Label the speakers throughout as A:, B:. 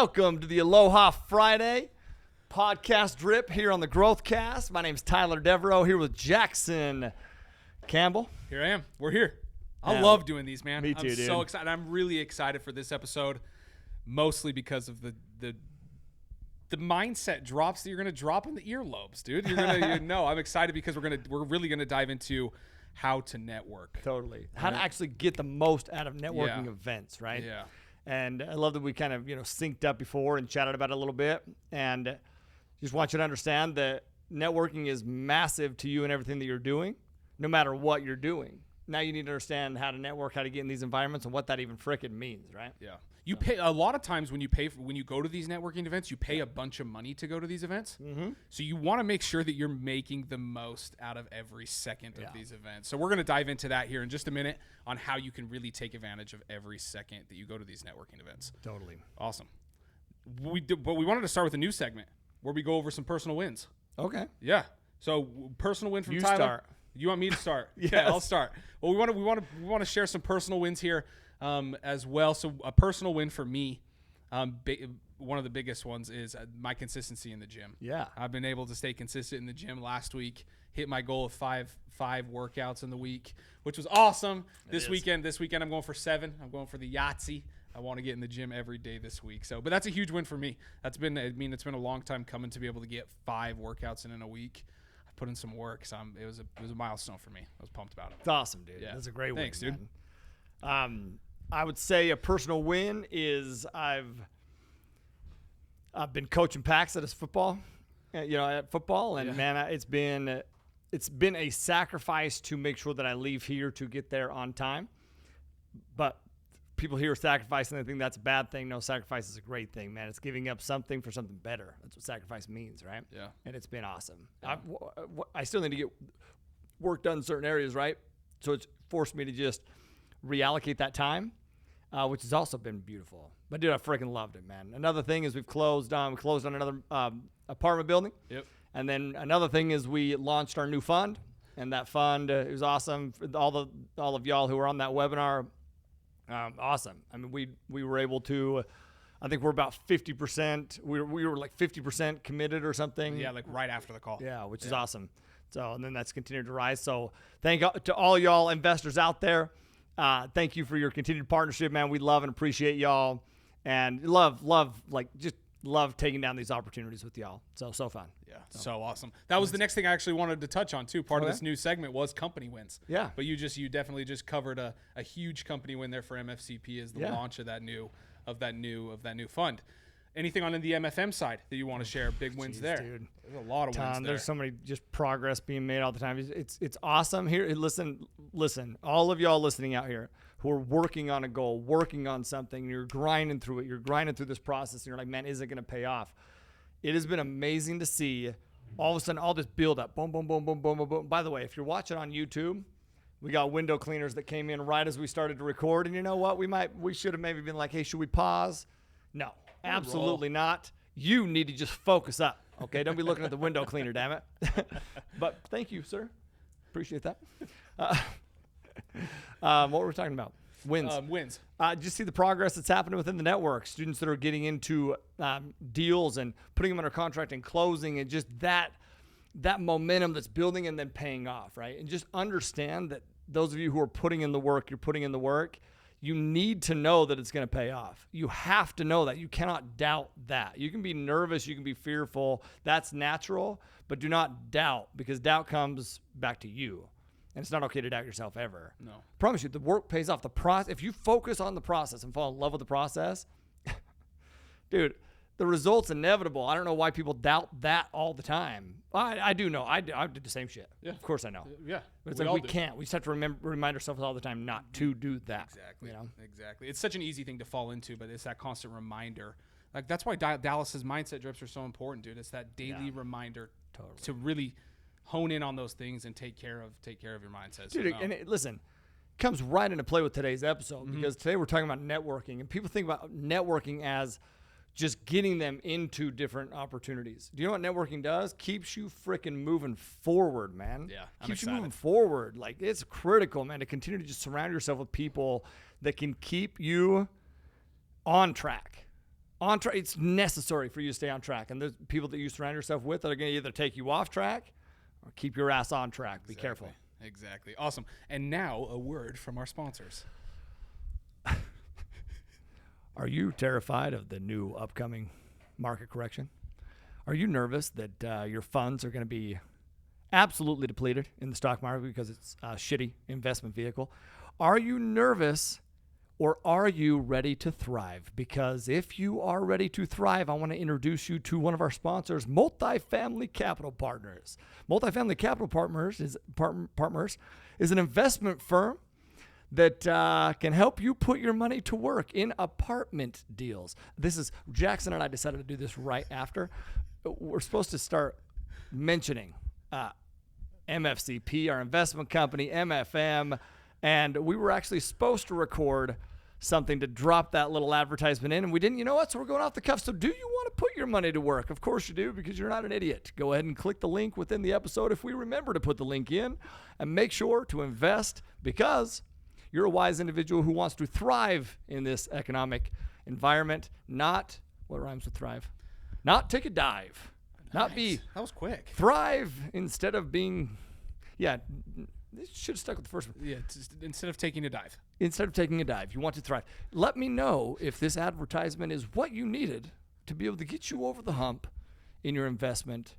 A: Welcome to the Aloha Friday podcast drip here on the Growth Cast. My name's Tyler Deveraux here with Jackson Campbell.
B: Here I am. We're here. I
A: Yeah.
B: love doing these, man.
A: Me too,
B: I'm
A: dude.
B: so excited. I'm really excited for this episode, mostly because of the mindset drops that you're gonna drop in the earlobes, dude. You're gonna I'm excited because we're really gonna dive into how to network.
A: Totally. How to actually get the most out of networking events, right?
B: Yeah.
A: And I love that we kind of, synced up before and chatted about it a little bit. And just want you to understand that networking is massive to you and everything that you're doing, no matter what you're doing. Now you need to understand how to network, how to get in these environments, and what that even frickin' means, right?
B: Yeah. You pay a lot of times when you go to these networking events, you pay a bunch of money to go to these events. Mm-hmm. So you want to make sure that you're making the most out of every second of these events. So we're going to dive into that here in just a minute on how you can really take advantage of every second that you go to these networking events.
A: Totally.
B: Awesome. But we wanted to start with a new segment where we go over some personal wins.
A: Okay.
B: Yeah. So personal win from
A: You
B: Tyler.
A: start.
B: You want me to start?
A: Yes.
B: Yeah, I'll start. Well, we want to share some personal wins here as well. So a personal win for me, one of the biggest ones is my consistency in the gym.
A: Yeah.
B: I've been able to stay consistent in the gym. Last week, hit my goal of five workouts in the week, which was awesome. This weekend I'm going for 7. I'm going for the Yahtzee. I want to get in the gym every day this week. But that's a huge win for me. It's been a long time coming to be able to get 5 workouts in a week. I put in some work, so it was a milestone for me. I was pumped about it.
A: It's awesome, dude.
B: Yeah.
A: That's a great
B: Thanks,
A: win,
B: dude.
A: man. I would say a personal win is I've been coaching packs at football, at football, and man, it's been a sacrifice to make sure that I leave here to get there on time. But people hear sacrifice and they think that's a bad thing. No, sacrifice is a great thing, man. It's giving up something for something better. That's what sacrifice means, right?
B: Yeah.
A: And it's been awesome. Yeah. I still need to get work done in certain areas, right? So it's forced me to just reallocate that time, which has also been beautiful. But dude, I freaking loved it, man. Another thing is we closed on another apartment building.
B: Yep.
A: And then another thing is we launched our new fund, and that fund it was awesome. All of y'all who were on that webinar, awesome. I mean, we were able to. I think we're about 50%. We were like 50% committed or something.
B: Yeah, like right after the call.
A: Yeah, which is awesome. So, and then that's continued to rise. So thank to all y'all investors out there. Thank you for your continued partnership, man. We love and appreciate y'all, and love taking down these opportunities with y'all. So fun.
B: Yeah, so awesome. That was the next thing I actually wanted to touch on too. Part of this new segment was company wins.
A: Yeah.
B: But you definitely just covered a huge company win there for MFCP as the launch of that new fund. Anything on the MFM side that you want to share? Big wins there. Dude. There's a lot of wins there.
A: There's so many just progress being made all the time. It's awesome. Here, listen, all of y'all listening out here who are working on a goal, working on something, you're grinding through it. You're grinding through this process, and you're like, man, is it going to pay off? It has been amazing to see all of a sudden all this build up. Boom, boom, boom, boom, boom, boom, boom. By the way, if you're watching on YouTube, we got window cleaners that came in right as we started to record. And you know what? We should have maybe been like, hey, should we pause? No, absolutely not. You need to just focus up. Okay, don't be looking at the window cleaner, damn it. But thank you, sir. Appreciate that. What were we talking about? Wins.
B: Wins.
A: Just see the progress that's happening within the network. Students that are getting into deals and putting them under contract and closing, and just that momentum that's building and then paying off, right? And just understand that those of you who are putting in the work, you're putting in the work. You need to know that it's going to pay off. You have to know that. You cannot doubt that. You can be nervous. You can be fearful. That's natural, but do not doubt, because doubt comes back to you. And it's not okay to doubt yourself ever.
B: No.
A: I promise you, the work pays off. The process. If you focus on the process and fall in love with the process, dude, the result's inevitable. I don't know why people doubt that all the time. I do know. I did the same shit. Yeah. Of course I know.
B: Yeah.
A: But it's like we can't. We just have to remind ourselves all the time not to do that.
B: Exactly.
A: You know?
B: Exactly. It's such an easy thing to fall into, but it's that constant reminder. Like that's why Dallas's mindset drips are so important, dude. It's that daily reminder to really hone in on those things and take care of your mindset.
A: Dude, and listen, it comes right into play with today's episode, because today we're talking about networking, and people think about networking as just getting them into different opportunities. Do you know what networking does? Keeps you freaking moving forward, man.
B: Yeah,
A: Keeps you moving forward. Like, it's critical, man, to continue to just surround yourself with people that can keep you on track. on track. It's necessary for you to stay on track. And there's people that you surround yourself with that are going to either take you off track or keep your ass on track. Be careful.
B: Exactly. Awesome. And now a word from our sponsors.
A: Are you terrified of the new upcoming market correction? Are you nervous that your funds are going to be absolutely depleted in the stock market because it's a shitty investment vehicle? Are you nervous, or are you ready to thrive? Because if you are ready to thrive, I want to introduce you to one of our sponsors, Multifamily Capital Partners. Multifamily Capital Partners is an investment firm that can help you put your money to work in apartment deals. Jackson and I decided to do this right after. We're supposed to start mentioning MFCP, our investment company, MFM, and we were actually supposed to record something to drop that little advertisement in, and we didn't. You know what? So we're going off the cuff. So do you want to put your money to work? Of course you do, because you're not an idiot. Go ahead and click the link within the episode if we remember to put the link in, and make sure to invest, because you're a wise individual who wants to thrive in this economic environment, not, what rhymes with thrive? Not take a dive. Not be.
B: That was quick.
A: Thrive instead of being, this should have stuck with the first one.
B: Yeah, instead of taking a dive.
A: Instead of taking a dive, you want to thrive. Let me know if this advertisement is what you needed to be able to get you over the hump in your investment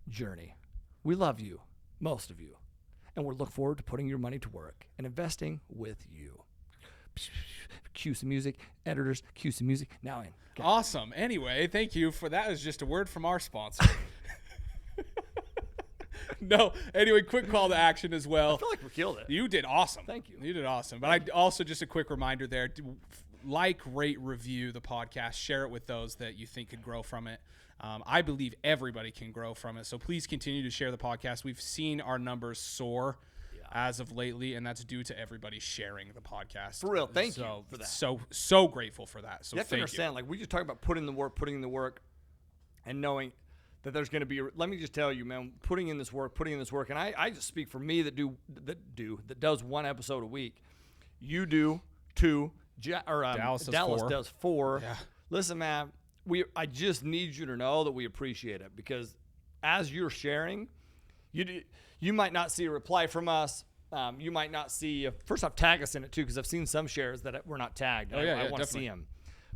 A: journey. We love you, most of you, and we look forward to putting your money to work and investing with you. Cue some music. Editors, cue some music. Now in.
B: Okay. Awesome. Anyway, thank you for that. Is just a word from our sponsor. No. Anyway, quick call to action as well.
A: I feel like we killed it.
B: You did awesome.
A: Thank you.
B: You did awesome. But I also, just a quick reminder there, like, rate, review the podcast. Share it with those that you think could grow from it. I believe everybody can grow from it. So please continue to share the podcast. We've seen our numbers soar as of lately, and that's due to everybody sharing the podcast.
A: For real. Thank you for that.
B: So grateful for that. So
A: you have to understand, like, we just talk about putting in the work, and knowing that there's going to be, let me just tell you, man, putting in this work, and I just speak for me that does one episode a week. You do two, Dallas does four.
B: Yeah.
A: Listen, man, I just need you to know that we appreciate it, because as you're sharing, you might not see a reply from us. You might not see, first off, tag us in it too, because I've seen some shares that we're not tagged. I want to see them.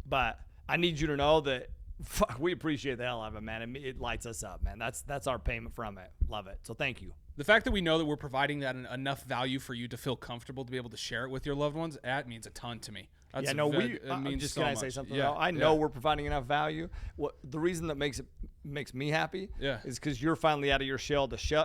A: But I need you to know that, fuck, we appreciate the hell out of it, man. It lights us up, man. That's our payment from it. Love it. So thank you.
B: The fact that we know that we're providing that enough value for you to feel comfortable to be able to share it with your loved ones, that means a ton to me.
A: I'm just going to say something. Yeah, I know we're providing enough value. The reason that makes me happy is because you're finally out of your shell to share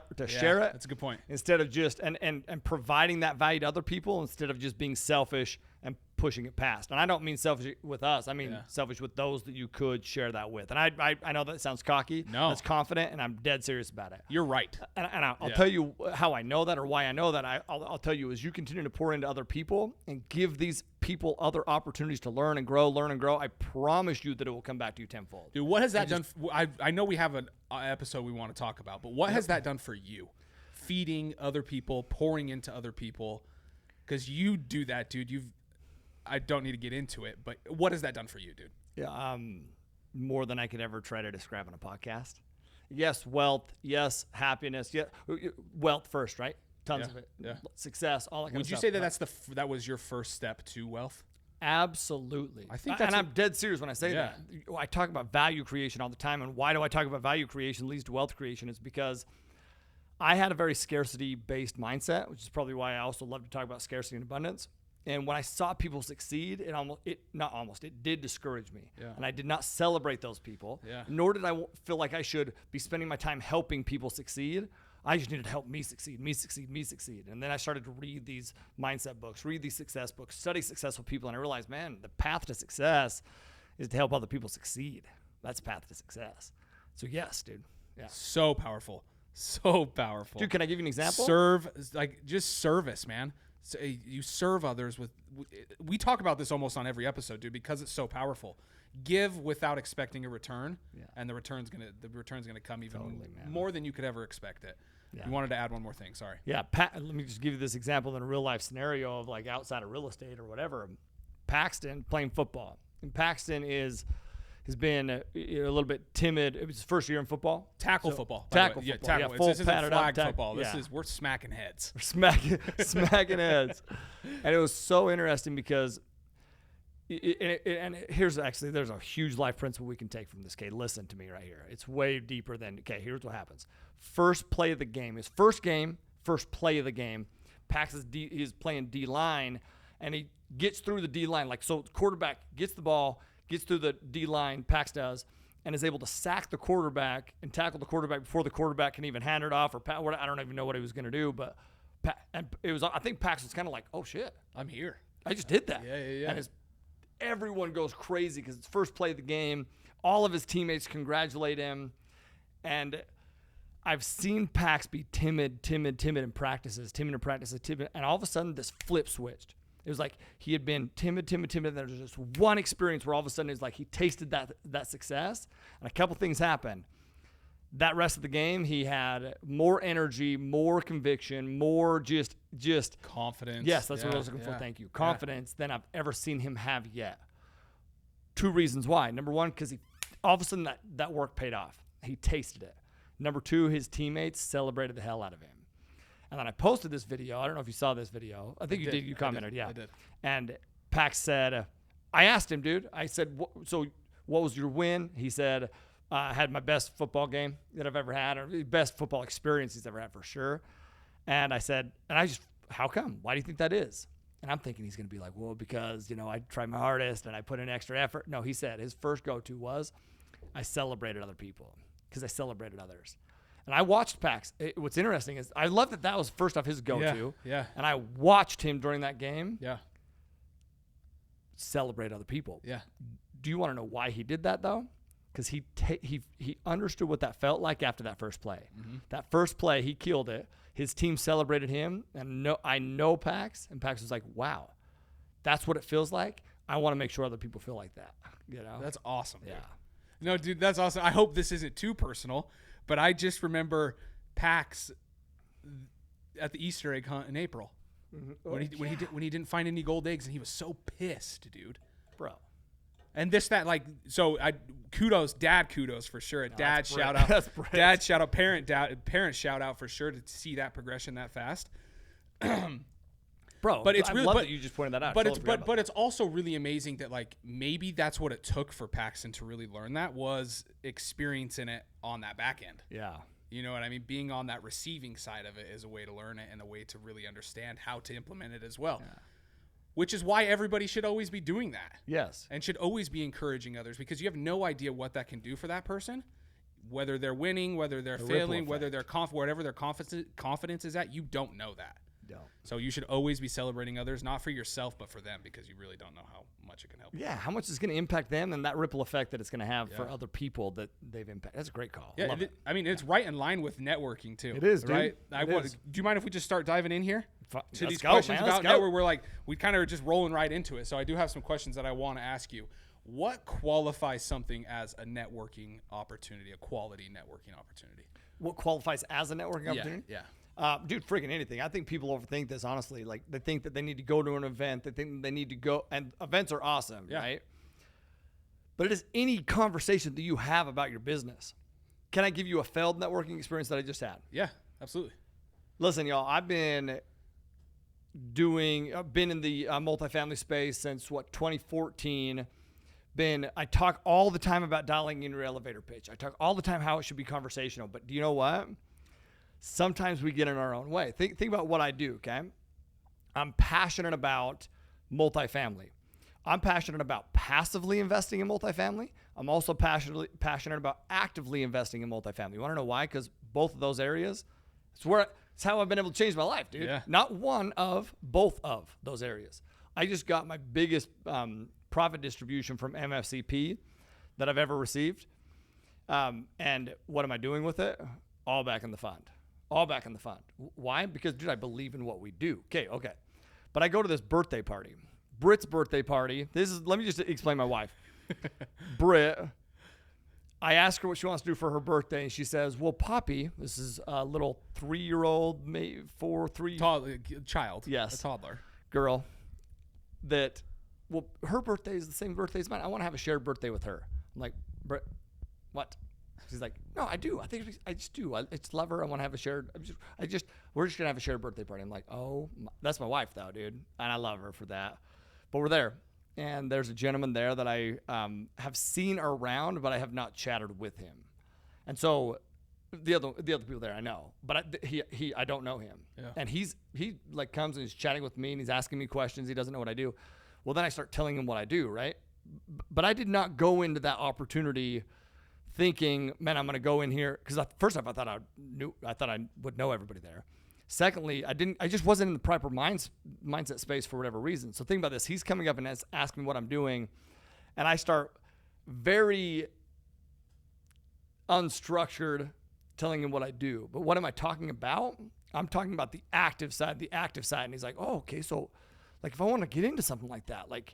A: it.
B: That's a good point.
A: Instead of just and providing that value to other people, instead of just being selfish and pushing it past. And I don't mean selfish with us. I mean selfish with those that you could share that with. And I know that sounds cocky.
B: No.
A: That's confident, and I'm dead serious about it.
B: You're right.
A: And I'll tell you how I know that, or why I know that. I'll tell you, as you continue to pour into other people and give these people other opportunities to learn and grow, I promise you that it will come back to you tenfold.
B: Dude, what has that done? I know we have an episode we want to talk about, but what has that done for you? Feeding other people, pouring into other people, because you do that, dude. I don't need to get into it, but what has that done for you, dude?
A: Yeah, more than I could ever try to describe on a podcast. Yes, wealth. Yes, happiness. Yeah, wealth first, right? Tons of it. Yeah. Success, all that kind of stuff.
B: Would you say that that was your first step to wealth?
A: Absolutely.
B: I think
A: I'm dead serious when I say that. I talk about value creation all the time, and why do I talk about value creation leads to wealth creation? Is because I had a very scarcity-based mindset, which is probably why I also love to talk about scarcity and abundance. And when I saw people succeed, it did discourage me. Yeah. And I did not celebrate those people, nor did I feel like I should be spending my time helping people succeed. I just needed to help me succeed. And then I started to read these mindset books, read these success books, study successful people, and I realized, man, the path to success is to help other people succeed. That's the path to success. So yes, dude. Yeah.
B: So powerful.
A: Dude, can I give you an example?
B: Just service, man. So you serve others with. We talk about this almost on every episode, dude, because it's so powerful. Give without expecting a return, and the return's gonna come even more than you could ever expect it. Yeah. You wanted to add one more thing. Sorry.
A: Yeah, let me just give you this example in a real life scenario of, like, outside of real estate or whatever. Paxton playing football, and Paxton is has been a little bit timid. It was his first year in football.
B: Tackle football.
A: Tackle
B: Yeah,
A: football.
B: tackle.
A: Yeah, full
B: This isn't
A: padded up
B: flag
A: tackle.
B: football.
A: Yeah.
B: We're smacking heads.
A: Smacking heads. And it was so interesting because, there's a huge life principle we can take from this. Okay, listen to me right here. It's way deeper than, okay, here's what happens. First play of the game. His first play of the game, Pax is playing D-line, and he gets through the D-line. So the quarterback gets the ball, gets through the D-line, Pax does, and is able to sack the quarterback and tackle the quarterback before the quarterback can even hand it off. I don't even know what he was going to do, but I think Pax was kind of like, oh, shit.
B: I'm here.
A: I just did that.
B: Yeah.
A: And everyone goes crazy because it's first play of the game. All of his teammates congratulate him. And I've seen Pax be timid in practices. And all of a sudden, this flip switched. It was like he had been timid. And there was just one experience where all of a sudden it was like he tasted that success. And a couple things happened. That rest of the game, he had more energy, more conviction, more just
B: confidence.
A: Yes, that's what I was looking for. Thank you. Confidence than I've ever seen him have yet. Two reasons why. Number one, because all of a sudden that work paid off. He tasted it. Number two, his teammates celebrated the hell out of him. And then I posted this video. I don't know if you saw this video. I think you did. You commented.
B: I did.
A: And Pax said, I asked him, dude. I said, so what was your win? He said, I had my best football game that I've ever had, or best football experience he's ever had for sure. And I said, how come? Why do you think that is? And I'm thinking he's going to be like, well, because, I tried my hardest and I put in extra effort. No, he said his first go-to was I celebrated other people because I celebrated others. And I watched Pax. What's interesting is I love that was first off his go-to.
B: Yeah.
A: And I watched him during that game.
B: Yeah.
A: Celebrate other people.
B: Yeah.
A: Do you want to know why he did that though? Because he understood what that felt like after that first play. Mm-hmm. That first play, he killed it. His team celebrated him, and I know Pax, and Pax was like, "Wow, that's what it feels like. I want to make sure other people feel like that."
B: That's awesome. Dude.
A: Yeah.
B: No, dude, that's awesome. I hope this isn't too personal, but I just remember Pax at the Easter egg hunt in April when he didn't find any gold eggs, and he was so pissed, dude.
A: Bro.
B: And dad kudos for sure. Dad shout out.
A: That's
B: dad shout out. Parent shout out for sure to see that progression that fast.
A: Bro,
B: but it's really,
A: that you just pointed that out.
B: But it's also really amazing that maybe that's what it took for Paxton to really learn that was experiencing it on that back end.
A: Yeah.
B: You know what I mean? Being on that receiving side of it is a way to learn it and a way to really understand how to implement it as well. Yeah. Which is why everybody should always be doing that.
A: Yes.
B: And should always be encouraging others because you have no idea what that can do for that person, whether they're winning, whether they're failing, whether they're whatever their confidence is at. You don't know that.
A: No.
B: So you should always be celebrating others, not for yourself, but for them because you really don't know how much it can help.
A: Yeah, how much is going to impact them and that ripple effect that it's going to have for other people that they've impacted. That's a great call.
B: Yeah, I mean, it's right in line with networking too.
A: It is,
B: right?
A: Dude.
B: Do you mind if we just start diving in here? To these
A: go,
B: questions
A: man.
B: about network, we kind of are just rolling right into it. So I do have some questions that I want to ask you. What qualifies something as a networking opportunity, a quality networking opportunity?
A: What qualifies as a networking opportunity?
B: Yeah.
A: Dude, freaking anything. I think people overthink this, honestly. Like, they think that they need to go to an event. They think they need to go, and events are awesome, right? But it is any conversation that you have about your business. Can I give you a failed networking experience that I just had?
B: Yeah, absolutely.
A: Listen, y'all, I've been in the multifamily space since 2014. I talk all the time about dialing in your elevator pitch. I talk all the time how it should be conversational. But do you know what? Sometimes we get in our own way. Think about what I do, okay? I'm passionate about multifamily. I'm passionate about passively investing in multifamily. I'm also passionate about actively investing in multifamily. You want to know why? Because both of those areas, it's how I've been able to change my life, dude.
B: Yeah.
A: Not one of, both of those areas. I just got my biggest profit distribution from MFCP that I've ever received. And what am I doing with it? All back in the fund. Why? Because, dude, I believe in what we do. Okay. But I go to this birthday party. Britt's birthday party. Let me just explain my wife. Britt, I ask her what she wants to do for her birthday, and she says, well, Poppy, this is a little 3-year-old, maybe 3.
B: Child.
A: Yes.
B: A toddler.
A: Girl. Her birthday is the same birthday as mine. I want to have a shared birthday with her. I'm like, what? She's like, no, I do. I think I just do. I just love her. I want to have a shared. We're just gonna have a shared birthday party. I'm like, oh, that's my wife though, dude, and I love her for that. But we're there, and there's a gentleman there that I have seen around, but I have not chatted with him. And so the other people there I know, but I don't know him.
B: Yeah.
A: And he like comes and he's chatting with me and he's asking me questions. He doesn't know what I do. Well, then I start telling him what I do, right? But I did not go into that opportunity thinking, man, I'm going to go in here because first off, I thought I would know everybody there. Secondly, I just wasn't in the proper mindset space for whatever reason. So think about this. He's coming up and asking me what I'm doing, and I start very unstructured telling him what I do. But what am I talking about? I'm talking about the active side. And he's like, oh, okay. So like if I want to get into something like that, how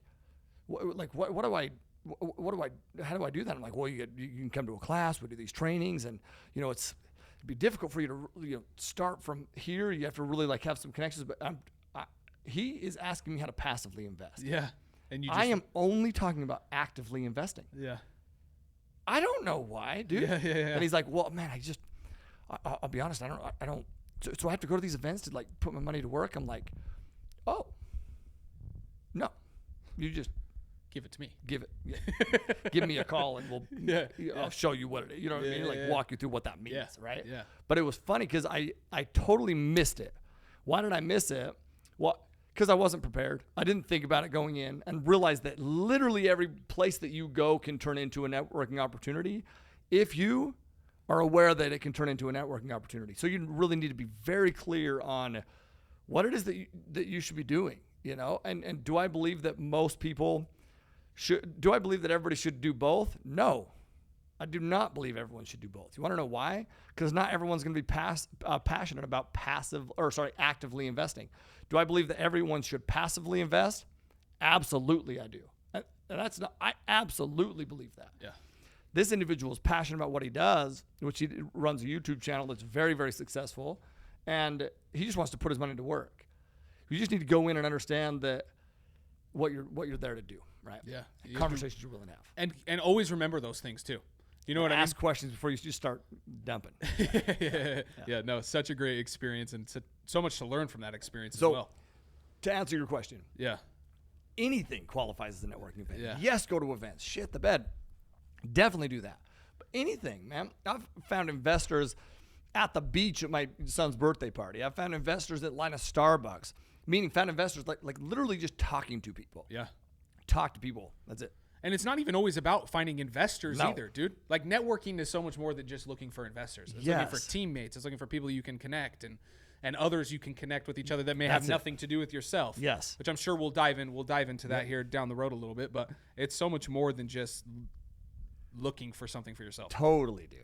A: do I do that? I'm like, well, you can come to a class, we do these trainings, and it'd be difficult for you to start from here. You have to really like have some connections, but he is asking me how to passively invest.
B: Yeah. And
A: I am only talking about actively investing.
B: Yeah.
A: I don't know why, dude.
B: Yeah.
A: And he's like, well, man, I'll be honest. I don't. So I have to go to these events to like put my money to work. I'm like, oh, no, you just
B: give it to me.
A: Give it. Yeah. Give me a call and I'll show you what it is. You know what I mean? Like walk you through what that means, right?
B: Yeah.
A: But it was funny because I totally missed it. Why did I miss it? Well, because I wasn't prepared. I didn't think about it going in and realized that literally every place that you go can turn into a networking opportunity if you are aware that it can turn into a networking opportunity. So you really need to be very clear on what it is that you should be doing, And do I believe that most people do I believe that everybody should do both? No. I do not believe everyone should do both. You want to know why? Because not everyone's going to be passionate about actively investing. Do I believe that everyone should passively invest? Absolutely, I do. And I absolutely believe that.
B: Yeah.
A: This individual is passionate about what he does, which he runs a YouTube channel that's very, very successful, and he just wants to put his money to work. You just need to go in and understand that what you're there to do, right?
B: Yeah.
A: Conversations you're willing to have.
B: And always remember those things too. You know what I mean?
A: Ask questions before you just start dumping.
B: Yeah, no, such a great experience and so much to learn from that experience as well.
A: To answer your question, anything qualifies as a networking event.
B: Yeah.
A: Yes, go to events. Shit the bed. Definitely do that. But anything, man. I've found investors at the beach at my son's birthday party. I've found investors at line of Starbucks. Meaning found investors like literally just talking to people.
B: Yeah.
A: Talk to people. That's it.
B: And it's not even always about finding investors either, dude. Like networking is so much more than just looking for investors. It's looking for teammates. It's looking for people you can connect and others you can connect with each other that may have nothing to do with yourself.
A: Yes.
B: Which I'm sure we'll dive into that here down the road a little bit, but it's so much more than just looking for something for yourself.
A: Totally, dude.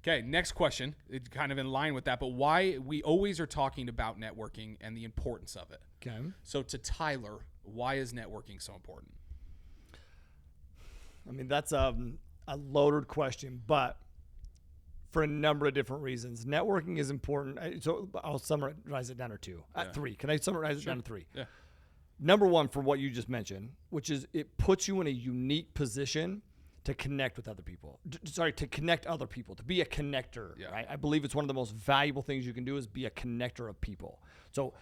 B: Okay, next question. It's kind of in line with that, but why we always are talking about networking and the importance of it.
A: Okay.
B: So to Tyler, why is networking so important?
A: I mean, that's a loaded question, but for a number of different reasons. Networking is important. So I'll summarize it down to two. Three. Can I summarize it down to three?
B: Yeah.
A: Number one, for what you just mentioned, which is it puts you in a unique position to connect with other people. To connect other people, to be a connector, right? I believe it's one of the most valuable things you can do is be a connector of people. So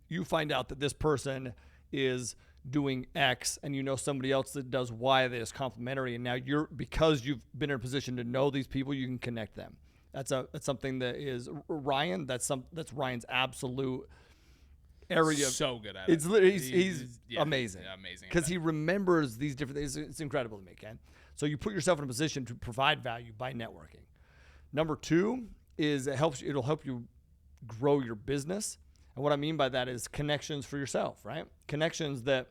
A: you find out that this person is doing X and you know somebody else that does Y that is complementary, and now because you've been in a position to know these people, you can connect them. That's something that is Ryan. That's Ryan's absolute area.
B: So good at it.
A: It's literally he's amazing.
B: Yeah, amazing.
A: Because he remembers these different things. It's incredible to me, Ken. So you put yourself in a position to provide value by networking. Number two is it'll help you grow your business. And what I mean by that is connections for yourself, right? Connections that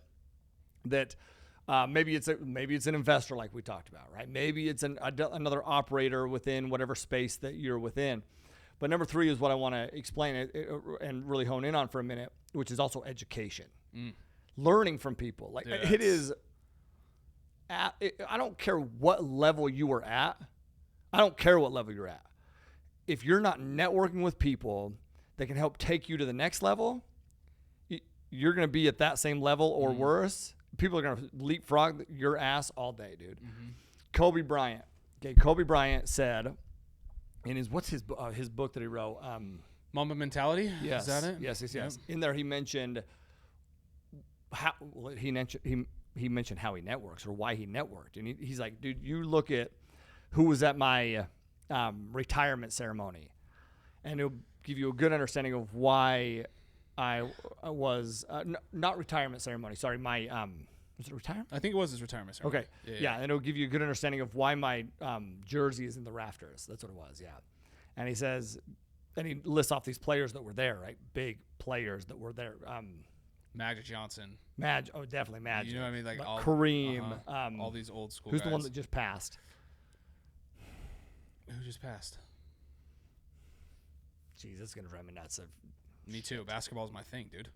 A: maybe it's an investor like we talked about, right? Maybe it's another operator within whatever space that you're within. But number three is what I want to explain and really hone in on for a minute, which is also education. Learning from people. Like it is, I don't care what level you are at. I don't care what level you're at. If you're not networking with people that can help take you to the next level, you're going to be at that same level or worse. People are going to leapfrog your ass all day, dude. Kobe Bryant. Okay, Kobe Bryant said in his his book that he wrote.
B: Mamba Mentality?
A: Yes.
B: Is that it?
A: Yes.
B: Yep.
A: In there, he mentioned how he mentioned how he networks or why he networked, and he's like, dude, you look at who was at my retirement ceremony, and it'll give you a good understanding of why I was not retirement ceremony. Sorry, my was it retirement?
B: I think it was his retirement ceremony.
A: Okay, yeah, and it'll give you a good understanding of why my jersey is in the rafters. That's what it was, yeah. And he says, and he lists off these players that were there, right? Big players that were there.
B: Magic Johnson.
A: Definitely Magic.
B: You know what I mean? Like all,
A: Kareem.
B: All these old school
A: who's
B: guys.
A: the one that just passed?
B: Who just passed?
A: Jeez, this is gonna drive me nuts.
B: Me too. Basketball's my thing, dude.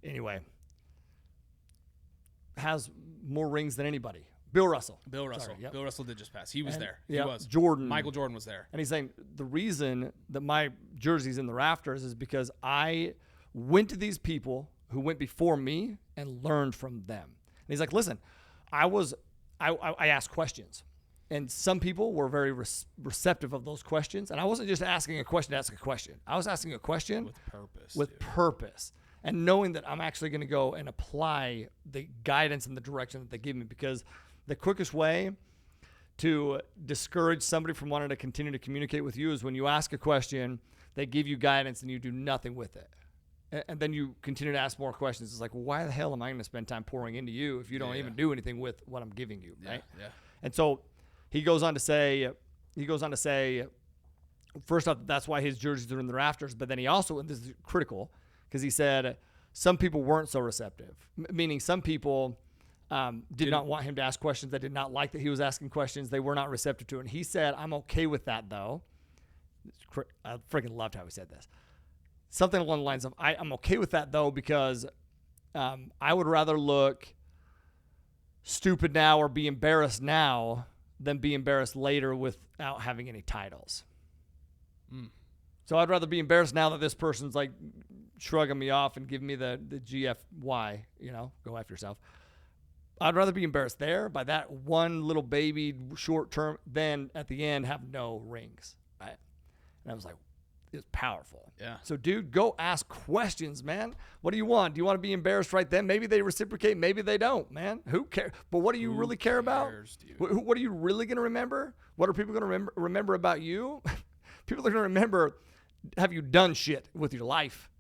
A: Anyway, has more rings than anybody. Bill Russell.
B: Bill Russell.
A: Sorry, yep.
B: Bill Russell did just pass. He was there.
A: Yep,
B: He was.
A: Jordan.
B: Michael Jordan was there.
A: And he's saying the reason that my jersey's in the rafters is because I went to these people who went before me and learned from them. And he's like, listen, I asked questions. And some people were very receptive of those questions. And I wasn't just asking a question to ask a question. I was asking a question
B: With purpose.
A: With purpose. And knowing that I'm actually going to go and apply the guidance and the direction that they give me. Because the quickest way to discourage somebody from wanting to continue to communicate with you is when you ask a question, they give you guidance and you do nothing with it. And then you continue to ask more questions. It's like, well, why the hell am I going to spend time pouring into you if you don't even do anything with what I'm giving you, right?
B: Yeah.
A: And so he goes on to say, first off, that's why his jerseys are in the rafters. But then he also, and this is critical, because he said some people weren't so receptive, meaning some people did not want him to ask questions. They did not like that he was asking questions. They were not receptive to it. And he said, I'm okay with that, though. I freaking loved how he said this. Something along the lines of, I'm okay with that, though, because I would rather look stupid now or be embarrassed now than be embarrassed later without having any titles. So I'd rather be embarrassed now that this person's like shrugging me off and giving me the GFY, go after yourself. I'd rather be embarrassed there by that one little baby short term than at the end have no rings. Right? And I was like, it's powerful.
B: Yeah.
A: So, dude, go ask questions, man. What do you want? Do you want to be embarrassed right then? Maybe they reciprocate. Maybe they don't, man. Who cares? But what do you really care about? What are you really going to remember? What are people going to remember about you? People are going to remember, have you done shit with your life?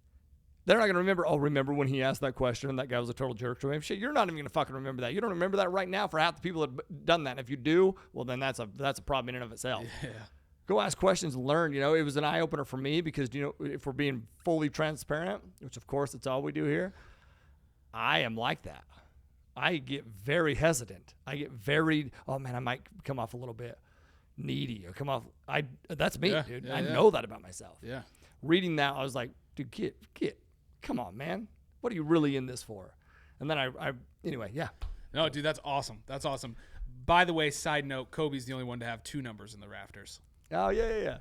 A: They're not going to remember when he asked that question and that guy was a total jerk to him. Shit, you're not even going to fucking remember that. You don't remember that right now for half the people that have done that. And if you do, well, then that's a problem in and of itself.
B: Yeah.
A: Go ask questions and learn. It was an eye-opener for me because, if we're being fully transparent, which, of course, it's all we do here, I am like that. I get very hesitant. I get very, oh, man, I might come off a little bit needy or come off. That's me, dude.
B: Yeah,
A: I know that about myself.
B: Yeah.
A: Reading that, I was like, dude, come on, man. What are you really in this for? And then anyway, yeah.
B: No, dude, that's awesome. That's awesome. By the way, side note, Kobe's the only one to have 2 numbers in the rafters.
A: Oh, yeah.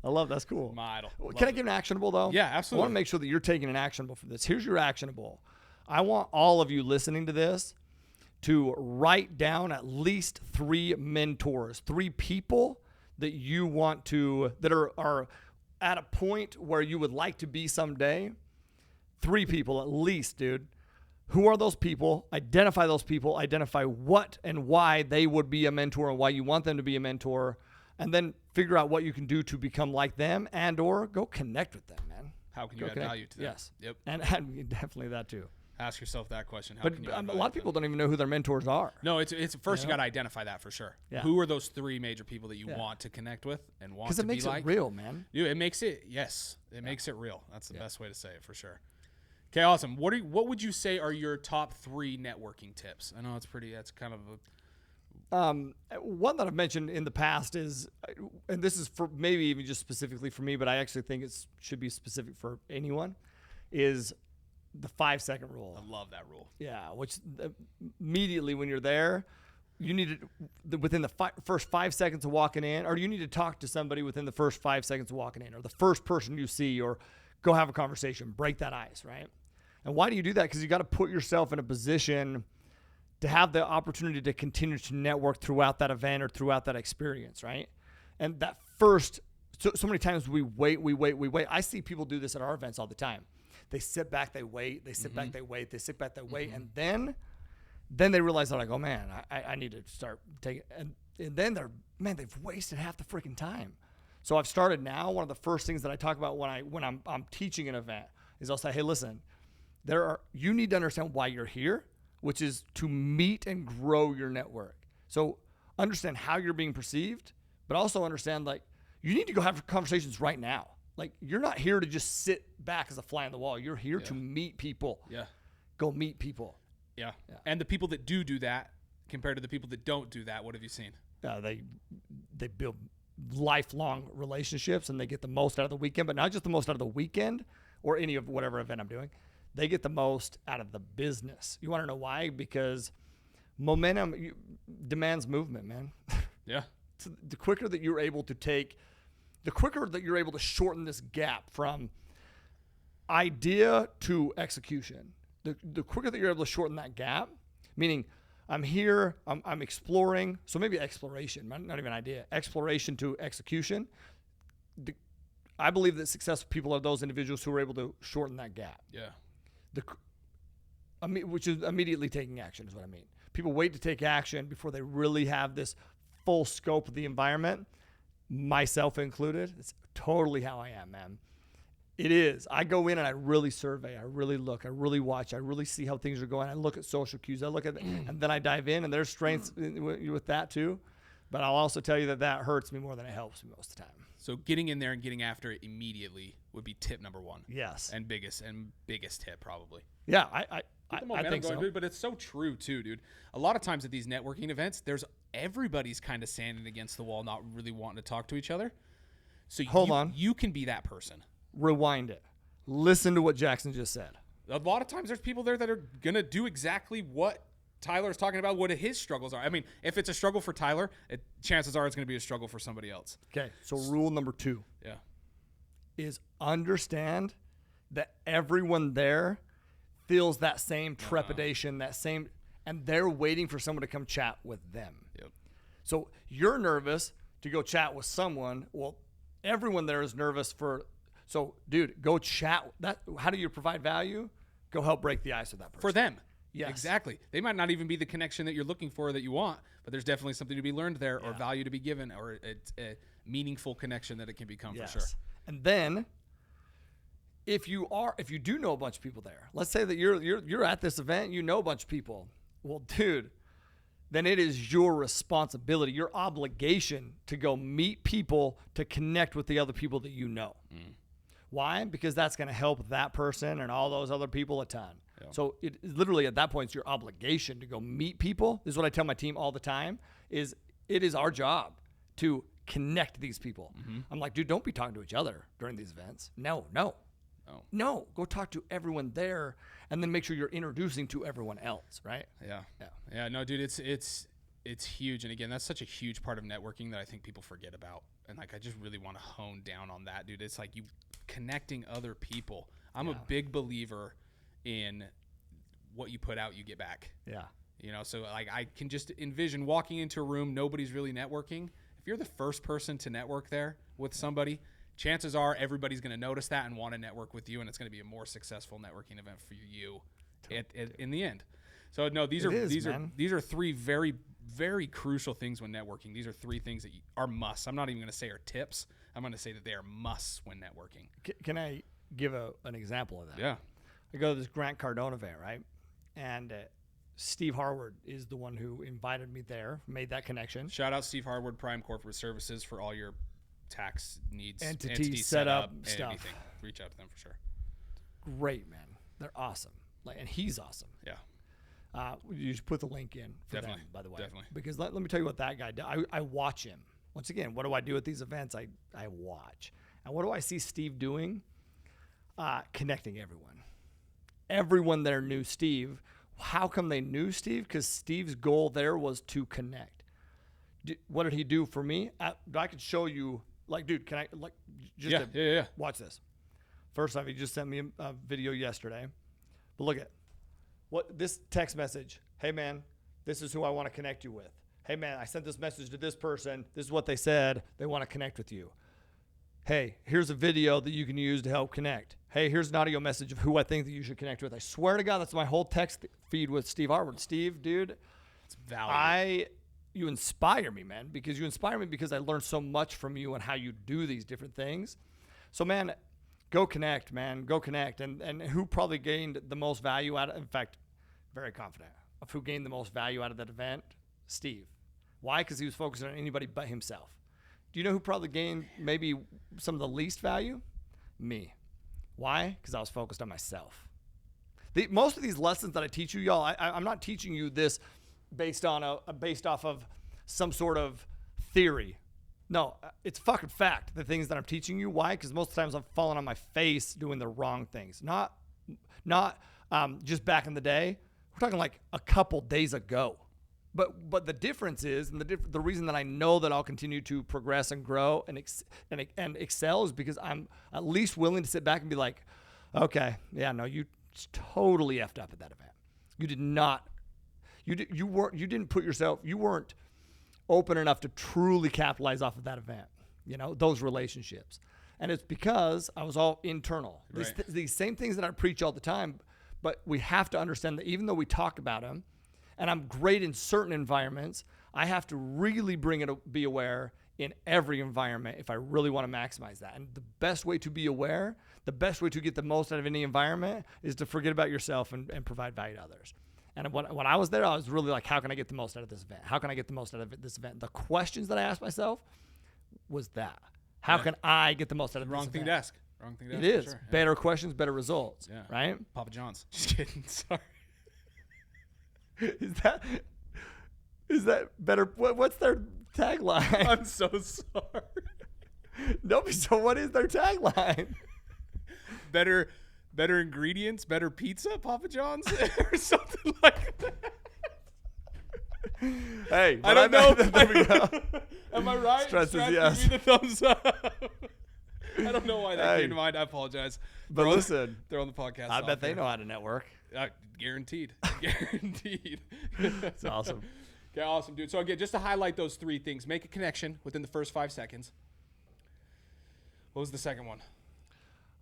A: I love that's cool.
B: My idol.
A: Can I give an actionable, though?
B: Yeah, absolutely.
A: I want to make sure that you're taking an actionable for this. Here's your actionable. I want all of you listening to this to write down at least 3 mentors, 3 people that you want to, that are at a point where you would like to be someday. 3 people at least, dude. Who are those people? Identify those people. Identify what and why they would be a mentor and why you want them to be a mentor. And then figure out what you can do to become like them and or go connect with them, man.
B: How can you add value to them?
A: Yes.
B: Yep.
A: And definitely that too.
B: Ask yourself that question. How
A: But
B: can you add
A: a
B: value
A: lot of
B: to
A: people
B: them?
A: don't even know who their mentors are.
B: No, it's first you got to identify that for sure.
A: Yeah.
B: Who are those 3 major people that you want to connect with and want to be like?
A: Because it makes it real, man.
B: Dude, it makes it, yes, it makes it real. That's the best way to say it for sure. Okay, awesome. What would you say are your top 3 networking tips? I know that's kind of a...
A: One that I've mentioned in the past is, and this is for maybe even just specifically for me, but I actually think it should be specific for anyone, is the 5-second rule.
B: I love that rule.
A: Yeah, which immediately when you're there, you need to, within the first 5 seconds of walking in, or you need to talk to somebody within the first 5 seconds of walking in, or the first person you see, or go have a conversation, break that ice, right? And why do you do that? Because you got to put yourself in a position to have the opportunity to continue to network throughout that event or throughout that experience, right? And that first, so many times we wait. I see people do this at our events all the time. They sit back, they wait, they sit back, they wait, they sit back, they wait, and then they realize they're like, oh man, I need to start taking, and then they've wasted half the freaking time. So I've started now. One of the first things that I talk about when I'm teaching an event is I'll say, hey, listen, you need to understand why you're here, which is to meet and grow your network. So understand how you're being perceived, but also understand like you need to go have conversations right now. Like you're not here to just sit back as a fly on the wall. You're here to meet people.
B: Yeah.
A: Go meet people.
B: Yeah. And the people that do that compared to the people that don't do that, what have you seen?
A: They build lifelong relationships and they get the most out of the weekend, but not just the most out of the weekend or any of whatever event I'm doing. They get the most out of the business. You want to know why? Because momentum demands movement, man.
B: Yeah.
A: The quicker that you're able to shorten this gap from idea to execution, the quicker that you're able to shorten that gap, meaning I'm here, I'm exploring, so maybe exploration, not even idea, exploration to execution. I believe that successful people are those individuals who are able to shorten that gap.
B: Yeah.
A: Which is immediately taking action is what I mean. People wait to take action before they really have this full scope of the environment, myself included. It's totally how I am, man. It is. I go in and I really survey. I really look. I really watch. I really see how things are going. I look at social cues. I look at and then I dive in, and there's strengths with that too. But I'll also tell you that hurts me more than it helps me most of the time.
B: So getting in there and getting after it immediately would be tip number one.
A: Yes.
B: And biggest tip probably.
A: Yeah,
B: I think so. Dude, but it's so true too, dude. A lot of times at these networking events, everybody's kind of standing against the wall, not really wanting to talk to each other. So
A: Hold on.
B: You can be that person.
A: Rewind it. Listen to what Jackson just said.
B: A lot of times there's people there that are going to do exactly what Tyler's talking about, what his struggles are. I mean, if it's a struggle for Tyler, chances are it's going to be a struggle for somebody else.
A: Okay, so rule number 2 is understand that everyone there feels that same trepidation, and they're waiting for someone to come chat with them.
B: Yep.
A: So you're nervous to go chat with someone. Well, everyone there is nervous so dude, go chat. How do you provide value? Go help break the ice with that person.
B: For them.
A: Yes.
B: Exactly. They might not even be the connection that you're looking for, that you want, but there's definitely something to be learned there, or value to be given, or a meaningful connection that it can become for sure.
A: And then if you do know a bunch of people there, let's say that you're at this event, you know a bunch of people. Well, dude, then it is your responsibility, your obligation to go meet people, to connect with the other people that you know. Why? Because that's going to help that person and all those other people a ton. Yeah. So it literally at that point, it's your obligation to go meet people. This is what I tell my team all the time, is it is our job to connect these people. I'm like, dude, don't be talking to each other during these events. No, go talk to everyone there, and then make sure you're introducing to everyone else, right?
B: Yeah. No, dude, it's huge. And again, that's such a huge part of networking that I think people forget about. And like, I just really want to hone down on that, dude. It's like you connecting other people. I'm a big believer in what you put out, you get back.
A: Yeah.
B: You know, so like I can just envision walking into a room, nobody's really networking. If you're the first person to network there with somebody, chances are everybody's going to notice that and want to network with you, and it's going to be a more successful networking event for you in the end. So no, these are three very, very crucial things when networking. These are three things that are musts. I'm not even going to say are tips. I'm going to say that they are musts when networking.
A: Can I give an example of that?
B: Yeah.
A: I go to this Grant Cardone event, right? And Steve Harward is the one who invited me there, made that connection.
B: Shout out Steve Harward, Prime Corporate Services, for all your tax needs,
A: entity setup stuff.
B: Anything. Reach out to them for sure.
A: Great, man. They're awesome. And he's awesome.
B: Yeah.
A: You should put the link in for them, by the way.
B: Definitely.
A: Because let me tell you what that guy does. I watch him. Once again, what do I do at these events? I watch. And what do I see Steve doing? Connecting everyone. Everyone there knew Steve. How come they knew Steve? Because Steve's goal there was to connect. What did he do for me? I could show you. Like, dude, can I watch this? First off, he just sent me a video yesterday. But look at what this text message. Hey, man, This is who I want to connect you with. Hey, man, I sent this message to this person. This is what they said. They want to connect with you. Hey, here's a video that you can use to help connect. Hey, here's an audio message of who I think that you should connect with. I swear to God, that's my whole text feed with Steve Harvard. Steve, dude,
B: It's valuable.
A: you inspire me, man, because you inspire me because I learn so much from you and how you do these different things. So, man, go connect, man. Go connect. And who probably gained the most value out of, in fact, very confident of who gained the most value out of that event? Steve. Why? Because he was focused on anybody but himself. Do you know who probably gained maybe some of the least value? Me. Why? Because I was focused on myself. Most of these lessons that I teach you, y'all, I'm not teaching you this based off of some sort of theory. No, it's fucking fact, the things that I'm teaching you. Why? Because most of the times I'm falling on my face doing the wrong things. Not just back in the day. We're talking like a couple days ago. But the difference is, and the reason that I know that I'll continue to progress and grow and excel is because I'm at least willing to sit back and be like, okay, yeah, no, you totally effed up at that event. You did not. You didn't put yourself. You weren't open enough to truly capitalize off of that event. You know, those relationships, and it's because I was all internal.
B: Right.
A: These same things that I preach all the time, but we have to understand that even though we talk about them. And I'm great in certain environments, I have to really be aware in every environment if I really want to maximize that. And the best way to be aware, the best way to get the most out of any environment is to forget about yourself and provide value to others. And when I was there, I was really like, how can I get the most out of this event? How can I get the most out of this event? The questions that I asked myself was that. How can I get the most out of this event?
B: Wrong thing to ask. Wrong thing to ask.
A: It is.
B: Sure.
A: Better questions, better results.
B: Yeah.
A: Right?
B: Papa John's. Just kidding. Sorry.
A: Is that better? What's their tagline?
B: I'm so sorry.
A: No, so what is their tagline?
B: Better ingredients, better pizza, Papa John's, or something like that.
A: Hey,
B: I don't know.
A: There we go.
B: Am I right?
A: Stresses,
B: Stretch,
A: yes.
B: give me the thumbs up. I don't know why that
A: Hey.
B: came to mind. I apologize.
A: But listen,
B: they're on the podcast.
A: I bet they know how to network.
B: Guaranteed. Guaranteed.
A: It's awesome.
B: Okay, awesome, dude. So again, just to highlight those three things, make a connection within the first 5 seconds. What was the second one?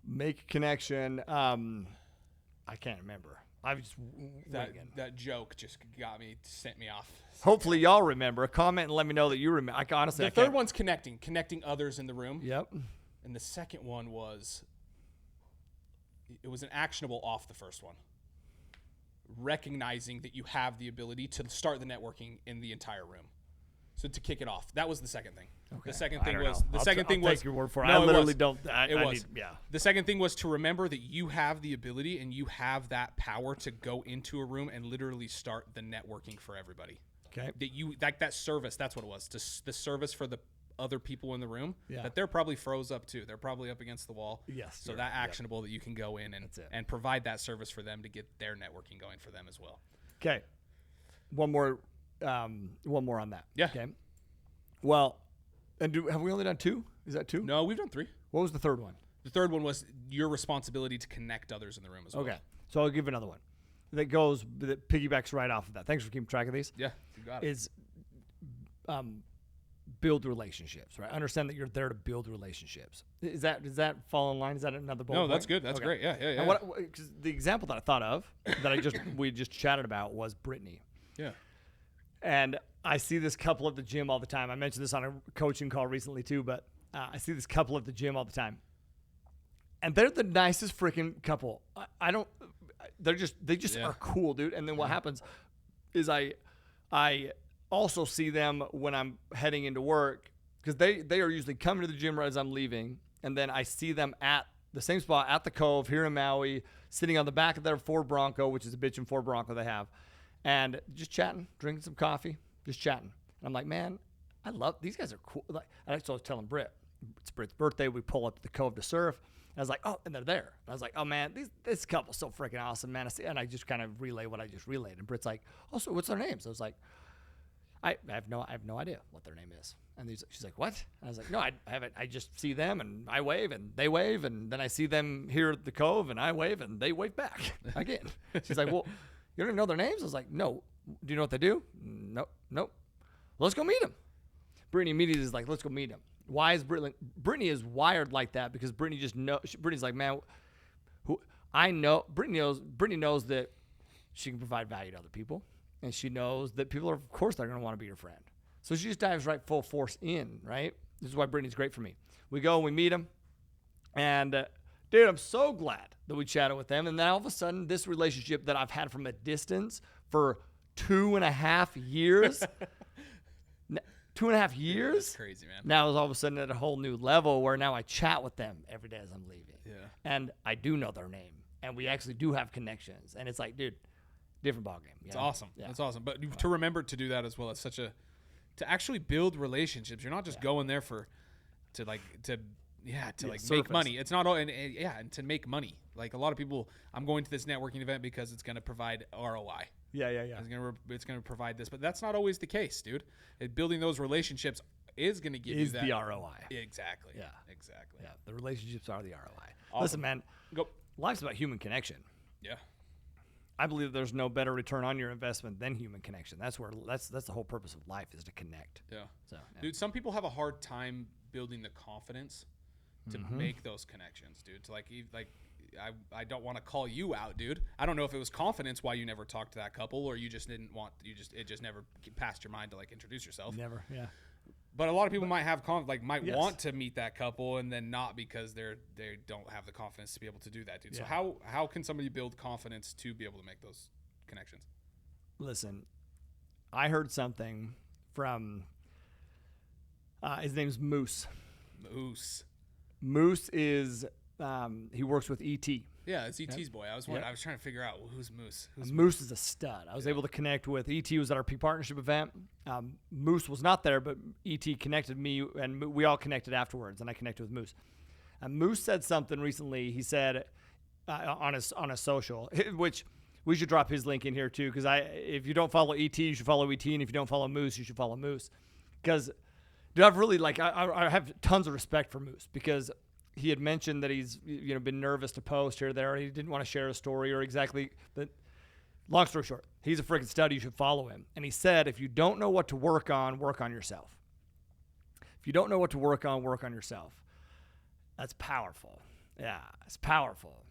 A: Make a connection. I can't remember. I was just winging.
B: That joke just sent me off.
A: Hopefully y'all remember. Comment and let me know that you remember. Honestly,
B: The third one's connecting others in the room.
A: Yep.
B: And the second one was, it was an actionable off the first one. Recognizing that you have the ability to start the networking in the entire room. So to kick it off, that was the second thing.
A: Okay.
B: The second thing was
A: I'll take your word for it.
B: No,
A: I literally
B: was.
A: don't.
B: It was.
A: Yeah.
B: The second thing was to remember that you have the ability and you have that power to go into a room and literally start the networking for everybody.
A: Okay.
B: That you that service. That's what it was. The service for the other people in the room.
A: Yeah.
B: That they're probably froze up too. They're probably up against the wall.
A: Yes.
B: So that actionable that you can go in and provide that service for them to get their networking going for them as well.
A: Okay. One more on that.
B: Yeah.
A: Okay. Well, and have we only done 2? Is that 2?
B: No, we've done 3.
A: What was the third one?
B: The third one was your responsibility to connect others in the room as well.
A: Okay. So I'll give another one that piggybacks right off of that. Thanks for keeping track of these.
B: Yeah, you got it.
A: Is build relationships, right? Understand that you're there to build relationships. Does that fall in line? Is that another bullet point?
B: That's good. That's great. Yeah.
A: And cause the example that I thought of that we just chatted about was Brittany.
B: Yeah.
A: And I see this couple at the gym all the time. I mentioned this on a coaching call recently too, but I see this couple at the gym all the time. And they're the nicest freaking couple. They just are cool, dude. And then what happens is I also see them when I'm heading into work because they are usually coming to the gym right as I'm leaving. And then I see them at the same spot at the Cove here in Maui, sitting on the back of their Ford Bronco, which is a bitchin' Ford Bronco they have. And just chatting, drinking some coffee, just chatting. And I'm like, man, I love these guys are cool. So I was telling Britt, it's Britt's birthday. We pull up to the Cove to surf. And I was like, oh, and they're there. And I was like, oh man, this couple's so freaking awesome, man. And I just kind of relay what I just relayed. And Britt's like, oh, so what's their names? I was like, I have no idea what their name is. And she's like, what? And I was like, no, I haven't. I just see them and I wave and they wave. And then I see them here at the Cove and I wave and they wave back again. She's like, well, you don't even know their names? I was like, no, Do you know what they do? Nope. Let's go meet him. Brittany immediately is like, let's go meet him. Why is Brittany? Brittany is wired like that because Brittany just knows. Brittany's like, man, I know. Brittany knows that she can provide value to other people, and she knows that people are, of course, they're going to want to be your friend. So she just dives right full force in. Right. This is why Brittany's great for me. We go and we meet him, and dude, I'm so glad that we chatted with them. And then all of a sudden, this relationship that I've had from a distance for 2.5 years. 2.5 years?
B: That's crazy, man.
A: Now is all of a sudden at a whole new level where now I chat with them every day as I'm leaving.
B: Yeah.
A: And I do know their name. And we actually do have connections. And it's like, dude, different ballgame.
B: It's awesome. Yeah. That's awesome. But to remember to do that as well, it's such a, to actually build relationships. You're not just going there to make money. It's not all, and to make money. Like a lot of people, I'm going to this networking event because it's going to provide ROI.
A: Yeah.
B: It's going to provide this, but that's not always the case, dude. Building those relationships is going to give you that.
A: Is the ROI.
B: Exactly.
A: Yeah.
B: Exactly.
A: Yeah. The relationships are the ROI.
B: Awesome.
A: Listen, man.
B: Go.
A: Life's about human connection.
B: Yeah.
A: I believe there's no better return on your investment than human connection. That's the whole purpose of life is to connect.
B: Yeah.
A: So, yeah.
B: Dude, some people have a hard time building the confidence to make those connections, dude. To I don't want to call you out, dude. I don't know if it was confidence why you never talked to that couple, or you just didn't want. It just never passed your mind to like introduce yourself.
A: Never. Yeah.
B: But a lot of people might have
A: yes.
B: want to meet that couple and then not because they don't have the confidence to be able to do that, dude.
A: Yeah.
B: So how can somebody build confidence to be able to make those connections?
A: Listen, I heard something from his name's Moose. Moose is he works with ET.
B: Yeah, it's ET's boy. I was trying to figure out who's Moose.
A: Moose is a stud. I was able to connect with ET. Was at our peak partnership event. Moose was not there, but ET connected me, and we all connected afterwards. And I connected with Moose. Moose said something recently. He said on a social, which we should drop his link in here too, because if you don't follow ET, you should follow ET, and if you don't follow Moose, you should follow Moose, because dude, I've really I have tons of respect for Moose because he had mentioned that he's been nervous to post here or there. He didn't want to share a story or exactly. But long story short, he's a freaking stud. You should follow him. And he said, if you don't know what to work on yourself. If you don't know what to work on yourself. That's powerful. Yeah, it's powerful.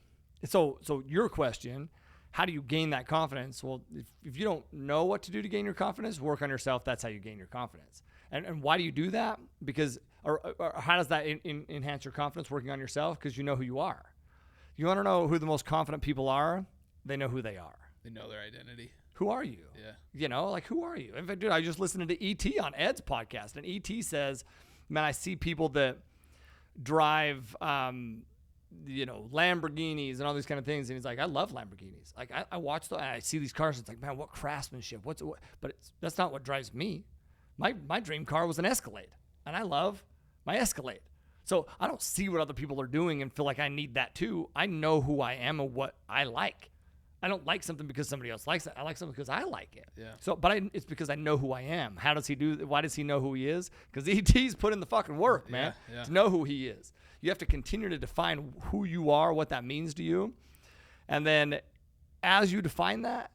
A: So your question, how do you gain that confidence? Well, if you don't know what to do to gain your confidence, work on yourself. That's how you gain your confidence. And why do you do that? Because or how does that enhance your confidence working on yourself? Because you know who you are. You want to know who the most confident people are? They know who they are.
B: They know their identity.
A: Who are you?
B: Yeah.
A: Who are you? In fact, dude, I just listened to ET on Ed's podcast, and ET says, man, I see people that drive, Lamborghinis and all these kind of things. And he's like, I love Lamborghinis. Like I watch them, and I see these cars. It's like, man, what craftsmanship? But that's not what drives me. My dream car was an Escalade, and I love my Escalade. So I don't see what other people are doing and feel like I need that too. I know who I am and what I like. I don't like something because somebody else likes it. I like something because I like it.
B: Yeah.
A: So, it's because I know who I am. How does he do? Why does he know who he is? Because ET's put in the fucking work, man, to know who he is. You have to continue to define who you are, what that means to you, and then as you define that,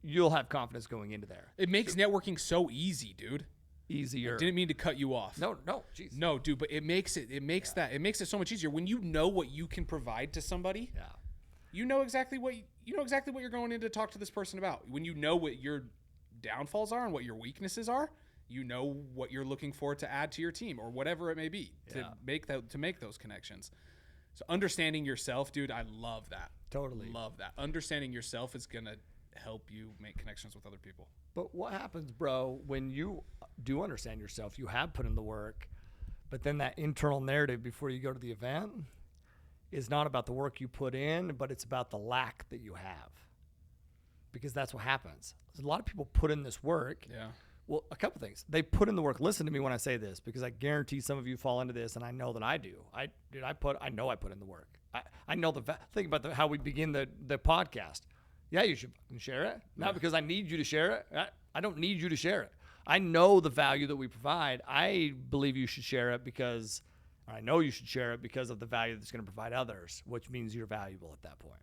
A: you'll have confidence going into there.
B: It makes networking so easy, dude.
A: Easier.
B: I didn't mean to cut you off.
A: No, jeez.
B: No, dude, but it makes it so much easier when you know what you can provide to somebody.
A: Yeah.
B: You know exactly what you're going in to talk to this person about. When you know what your downfalls are and what your weaknesses are, you know what you're looking for to add to your team or whatever it may be to make those connections. So understanding yourself, dude, I love that.
A: Totally.
B: Love that. Understanding yourself is going to help you make connections with other people.
A: But what happens, bro, when you do understand yourself, you have put in the work, but then that internal narrative before you go to the event is not about the work you put in, but it's about the lack that you have. Because that's what happens. A lot of people put in this work.
B: Yeah. Well,
A: a couple things. They put in the work. Listen to me when I say this, because I guarantee some of you fall into this, and I know that I do. I know I put in the work. I know think about how we begin the podcast. Yeah, you should share it. Not because I need you to share it. I don't need you to share it. I know the value that we provide. I believe you should share it because I know you should share it because of the value that's going to provide others, which means you're valuable at that point.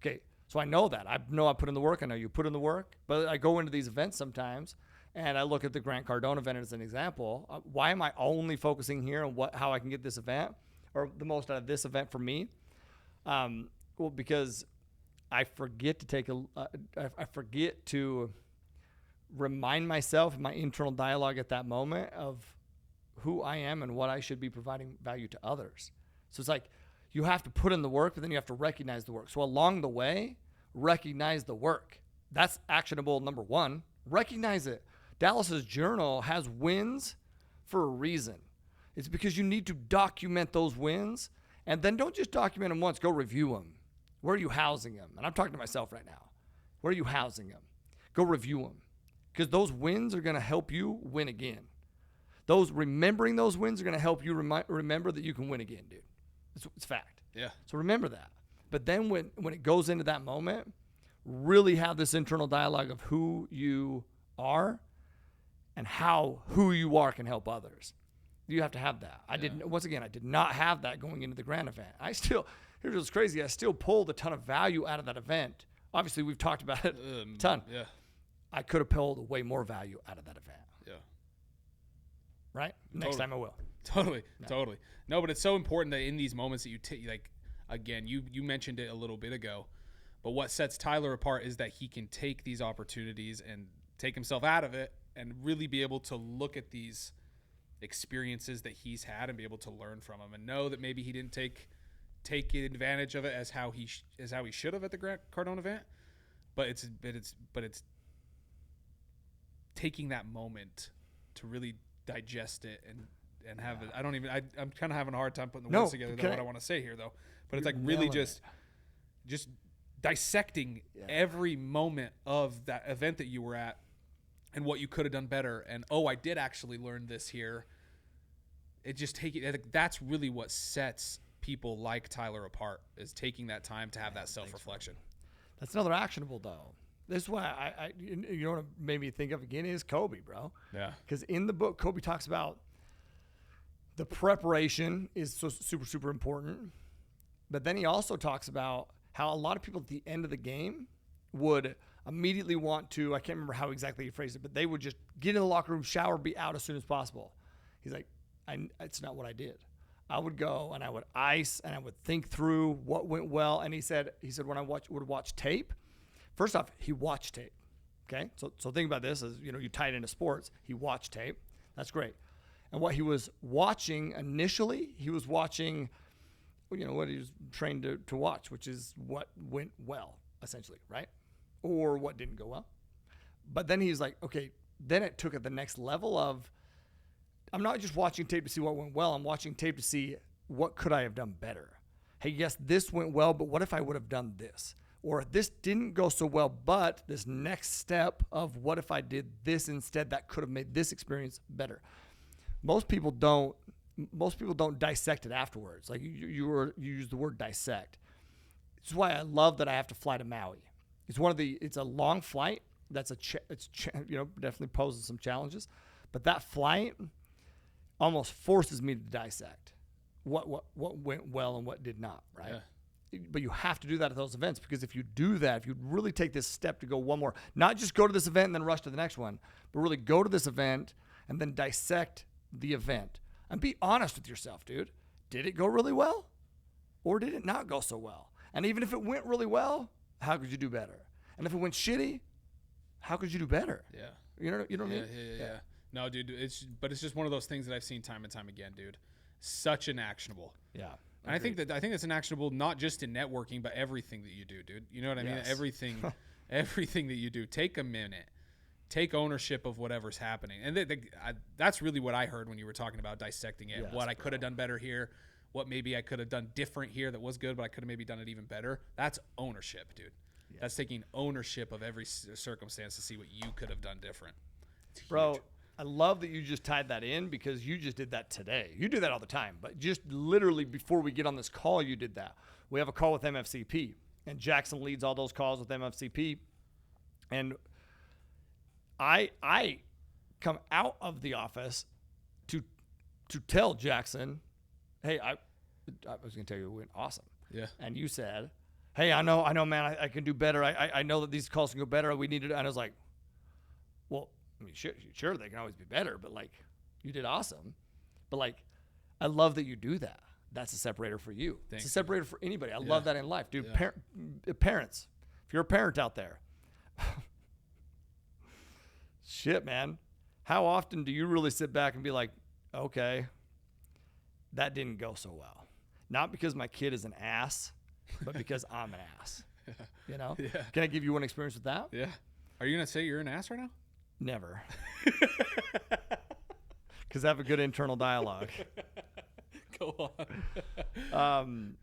A: Okay, So I know that. I know I put in the work. I know you put in the work. But I go into these events sometimes, and I look at the Grant Cardone event as an example. Why am I only focusing here on how I can get this event or the most out of this event for me? Well, because I forget to I forget to remind myself in my internal dialogue at that moment of who I am and what I should be providing value to others. So it's like you have to put in the work, but then you have to recognize the work. So along the way, recognize the work. That's actionable number one. Recognize it. Dallas's journal has wins for a reason. It's because you need to document those wins, and then don't just document them once, go review them. Where are you housing them? And I'm talking to myself right now. Where are you housing them? Go review them, because those wins are going to help you win again. Remembering those wins are going to help you remember that you can win again, dude. It's fact.
B: Yeah.
A: So remember that. But then when it goes into that moment, really have this internal dialogue of who you are and how who you are can help others. You have to have that. I did not have that going into the Grand event. Here's what's crazy. I still pulled a ton of value out of that event. Obviously, we've talked about it a ton.
B: Yeah.
A: I could have pulled way more value out of that event.
B: Yeah.
A: Right? Next time I will.
B: Totally. No, but it's so important that in these moments that you take, like, again, you mentioned it a little bit ago, but what sets Tyler apart is that he can take these opportunities and take himself out of it and really be able to look at these experiences that he's had and be able to learn from them and know that maybe he didn't take advantage of it as how he should have at the Grant Cardone event, but it's taking that moment to really digest it and have it. I'm kind of having a hard time putting the words together what I want to say here though, but it's like really just dissecting every moment of that event that you were at and what you could have done better. And I did actually learn this here. That's really what sets people like Tyler apart, is taking that time to have that self-reflection.
A: That's another actionable though. This is why you know what made me think of again is Kobe, bro.
B: Yeah.
A: Because in the book, Kobe talks about the preparation is so super, super important. But then he also talks about how a lot of people at the end of the game would immediately want to, I can't remember how exactly he phrased it, but they would just get in the locker room, shower, be out as soon as possible. He's like, it's not what I did. I would go and I would ice and I would think through what went well. And he said when I would watch tape, first off, he watched tape. Okay. So think about this as, you tie it into sports. He watched tape. That's great. And what he was watching initially, he was watching, what he was trained to watch, which is what went well, essentially, right? Or what didn't go well. But then he's like, okay, then it took it the next level of, I'm not just watching tape to see what went well. I'm watching tape to see what could I have done better. Hey, yes, this went well, but what if I would have done this? Or this didn't go so well, but this next step of what if I did this instead that could have made this experience better. Most people don't dissect it afterwards. Like you use the word dissect. This is why I love that I have to fly to Maui. It's a long flight. Definitely poses some challenges, but that flight almost forces me to dissect what went well and what did not, right? Yeah. But you have to do that at those events, because if you do that, if you really take this step to go one more, not just go to this event and then rush to the next one, but really go to this event and then dissect the event and be honest with yourself, dude. Did it go really well or did it not go so well? And even if it went really well, how could you do better? And if it went shitty, how could you do better? Yeah. You know what I mean?
B: Yeah. No, dude, it's just one of those things that I've seen time and time again, dude. Such an actionable.
A: Yeah.
B: And I think it's an actionable, not just in networking, but everything that you do, dude. You know what I mean? Everything that you do. Take a minute. Take ownership of whatever's happening. And that's really what I heard when you were talking about dissecting it. Yes, what I could have done better here. What maybe I could have done different here that was good, but I could have maybe done it even better. That's ownership, dude. Yeah. That's taking ownership of every circumstance to see what you could have done different.
A: Bro, I love that you just tied that in, because you just did that today. You do that all the time, but just literally before we get on this call, you did that. We have a call with MFCP, and Jackson leads all those calls with MFCP. And I come out of the office to tell Jackson, hey, I was going to tell you it went awesome.
B: Yeah.
A: And you said, hey, I know, man, I can do better. I know that these calls can go better. We need to, and I was like, well, I mean, sure, they can always be better, but like, you did awesome. But like, I love that you do that. That's a separator for you.
B: Thanks,
A: it's a separator for anybody. I
B: Yeah.
A: love that in life, dude.
B: Yeah.
A: Parents, if you're a parent out there, shit, man, how often do you really sit back and be like, okay, that didn't go so well? Not because my kid is an ass, but because I'm an ass. You know?
B: Yeah.
A: Can I give you one experience with that?
B: Yeah. Are you gonna say you're an ass right now?
A: Never. Because I have a good internal dialogue.
B: Go on.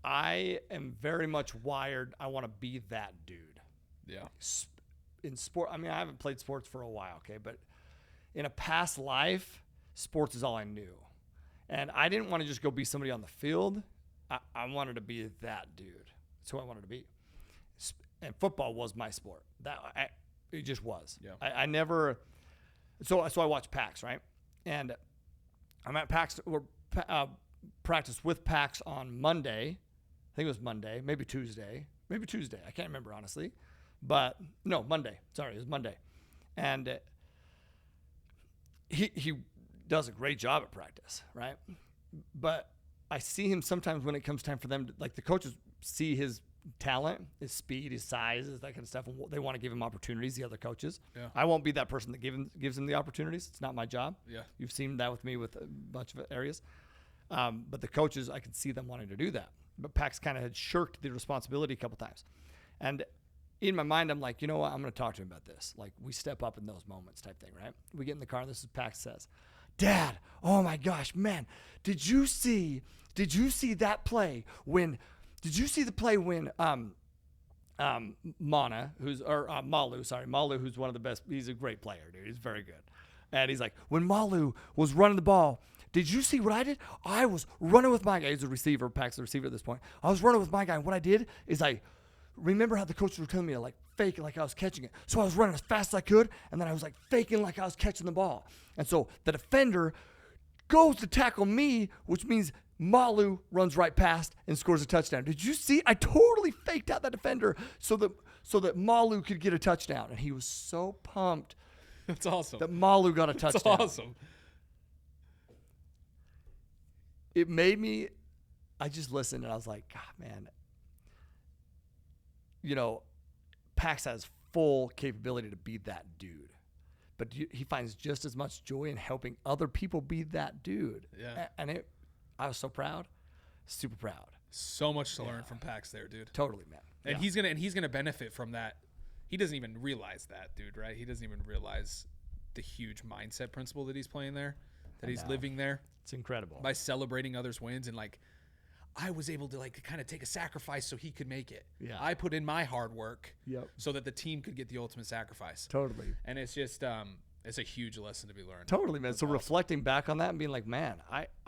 A: I am very much wired. I want to be that dude.
B: Yeah.
A: In sport, I mean, I haven't played sports for a while, okay? But in a past life, sports is all I knew. And I didn't want to just go be somebody on the field. I wanted to be that dude. That's who I wanted to be. And football was my sport. It just was.
B: Yeah.
A: I never. So I watch PAX, right? And I'm at PAX or practice with PAX on Monday. I think it was Monday, maybe Tuesday. I can't remember honestly, but no, Monday. Sorry, it was Monday, and he does a great job at practice, right? But I see him sometimes when it comes time for them to, like, the coaches see his talent, his speed, his size, that kind of stuff, and they want to give him opportunities, the other coaches.
B: Yeah.
A: I won't be that person that gives him the opportunities. It's not my job.
B: Yeah.
A: You've seen that with me with a bunch of areas. But the coaches, I could see them wanting to do that. But Pax kind of had shirked the responsibility a couple times. And in my mind, I'm like, you know what? I'm going to talk to him about this. Like, we step up in those moments type thing, right? We get in the car, and this is Pax says, Dad, oh my gosh, man, did you see that play when – did you see the play when Malu, who's one of the best, he's a great player, dude. He's very good. And he's like, when Malu was running the ball, did you see what I did? I was running with my guy. He's a receiver, Pax the receiver at this point. I was running with my guy, and what I did is I remember how the coaches were telling me to like fake it like I was catching it. So I was running as fast as I could, and then I was like faking like I was catching the ball. And so the defender goes to tackle me, which means Malu runs right past and scores a touchdown. Did you see? I totally faked out that defender so that Malu could get a touchdown. And he was so pumped.
B: That's awesome.
A: That Malu got a touchdown.
B: That's awesome.
A: It made me, I just listened and I was like, God, man, you know, Pax has full capability to be that dude. But he finds just as much joy in helping other people be that dude.
B: Yeah.
A: And I was so proud, super proud.
B: So much to learn from Pax there, dude.
A: Totally, man.
B: And he's gonna benefit from that. He doesn't even realize that, dude, right? He doesn't even realize the huge mindset principle that he's playing there, that he's living there.
A: It's incredible.
B: By celebrating others' wins and like, I was able to like kind of take a sacrifice so he could make it.
A: Yeah.
B: I put in my hard work
A: Yep.
B: so that the team could get the ultimate sacrifice.
A: Totally.
B: And it's just it's a huge lesson to be learned.
A: Totally, man.
B: That's
A: So
B: awesome.
A: reflecting back on that and being like, man,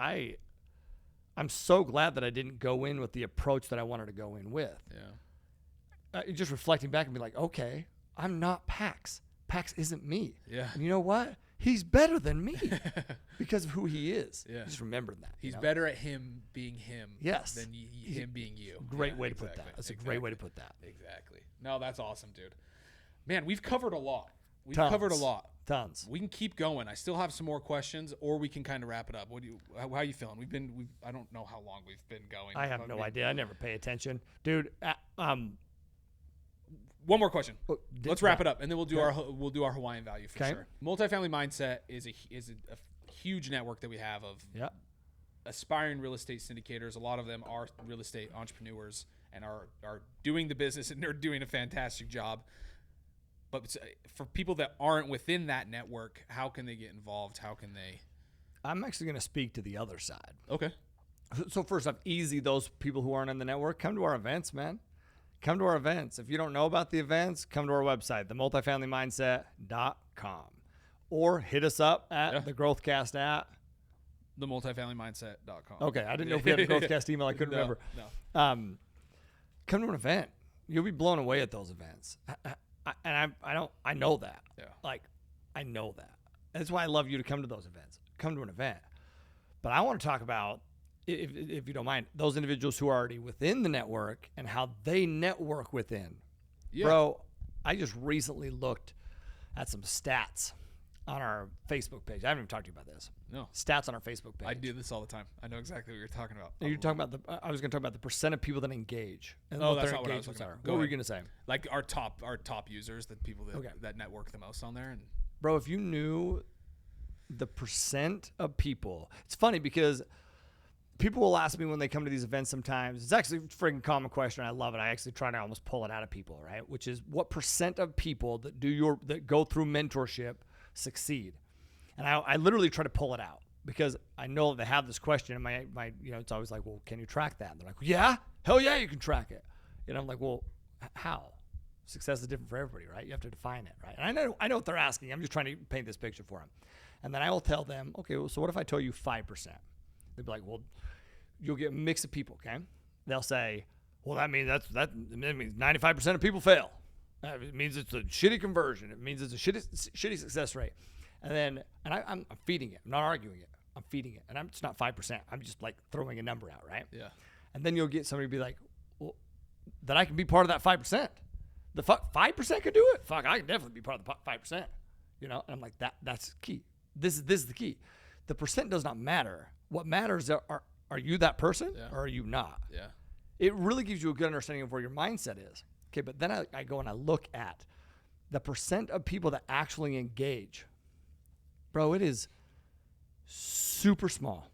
A: I'm so glad that I didn't go in with the approach that I wanted to go in with.
B: Yeah.
A: Just reflecting back and be like, okay, I'm not Pax. Pax isn't me.
B: Yeah.
A: And you know what? He's better than me because of who he is.
B: Yeah.
A: Just remember that.
B: He's better at him being him
A: Yes.
B: than him being you.
A: Great
B: Yeah,
A: way to put
B: exactly.
A: that. That's a great way to put that.
B: Exactly. No, that's awesome, dude. Man, we've covered a lot. We've
A: Tons.
B: covered a lot.
A: Tons.
B: We can keep going. I still have some more questions, or we can kind of wrap it up. How are you feeling? I don't know how long we've been going.
A: I have no idea. I never pay attention, dude.
B: One more question. Let's wrap it up, and then we'll do our Hawaiian value for
A: Okay.
B: sure. Multifamily Mindset is a huge network that we have of aspiring real estate syndicators. A lot of them are real estate entrepreneurs and are doing the business, and they're doing a fantastic job. But for people that aren't within that network, how can they get involved? How can they?
A: I'm actually going to speak to the other side.
B: Okay.
A: So first off, easy, those people who aren't in the network, come to our events, man. Come to our events. If you don't know about the events, come to our website, themultifamilymindset.com. Or hit us up at the GrowthCast at
B: themultifamilymindset.com.
A: Okay, I didn't know if we had a GrowthCast email. I couldn't remember.
B: No.
A: Come to an event. You'll be blown away at those events. I know that.
B: Yeah.
A: Like, I know that. That's why I love you to come to those events. Come to an event. But I want to talk about if you don't mind, those individuals who are already within the network and how they network within.
B: Yeah.
A: Bro, I just recently looked at some stats on our Facebook page. I haven't even talked to you about this.
B: No.
A: Stats on our Facebook page.
B: I do this all the time. I know exactly what you're talking about.
A: You're talking about I was going to talk about the percent of people that engage. And
B: Oh,
A: what
B: that's
A: their
B: not what I was
A: engagements
B: talking
A: are.
B: about. Go
A: What were you
B: ahead.
A: going to say?
B: Like our top users, the people that network the most on there. And
A: Bro, if you knew the percent of people, it's funny because people will ask me when they come to these events sometimes. It's actually a freaking common question. I love it. I actually try to almost pull it out of people, right? Which is what percent of people that go through mentorship succeed? And I literally try to pull it out because I know that they have this question. And my it's always like, well, can you track that? And they're like, yeah, hell yeah, you can track it. And I'm like, well, how? Success is different for everybody, right? You have to define it, right? And I know what they're asking. I'm just trying to paint this picture for them. And then I will tell them, okay, well, so what if I tell you 5%? They'd be like, well, you'll get a mix of people, okay? They'll say, well, that means that means 95% of people fail. It means it's a shitty conversion. It means it's a shitty success rate. And I'm feeding it. I'm not arguing it. I'm feeding it. And it's not 5%. I'm just like throwing a number out, right?
B: yeah.
A: And then you'll get somebody to be like, well, that I can be part of that 5%. The 5% could do it. Fuck, I can definitely be part of the 5%. And I'm like, that's key. This is the key. The percent does not matter. What matters are you that person or are you not?
B: Yeah.
A: It really gives you a good understanding of where your mindset is. Okay, but then I go and I look at the percent of people that actually engage. Bro, it is super small.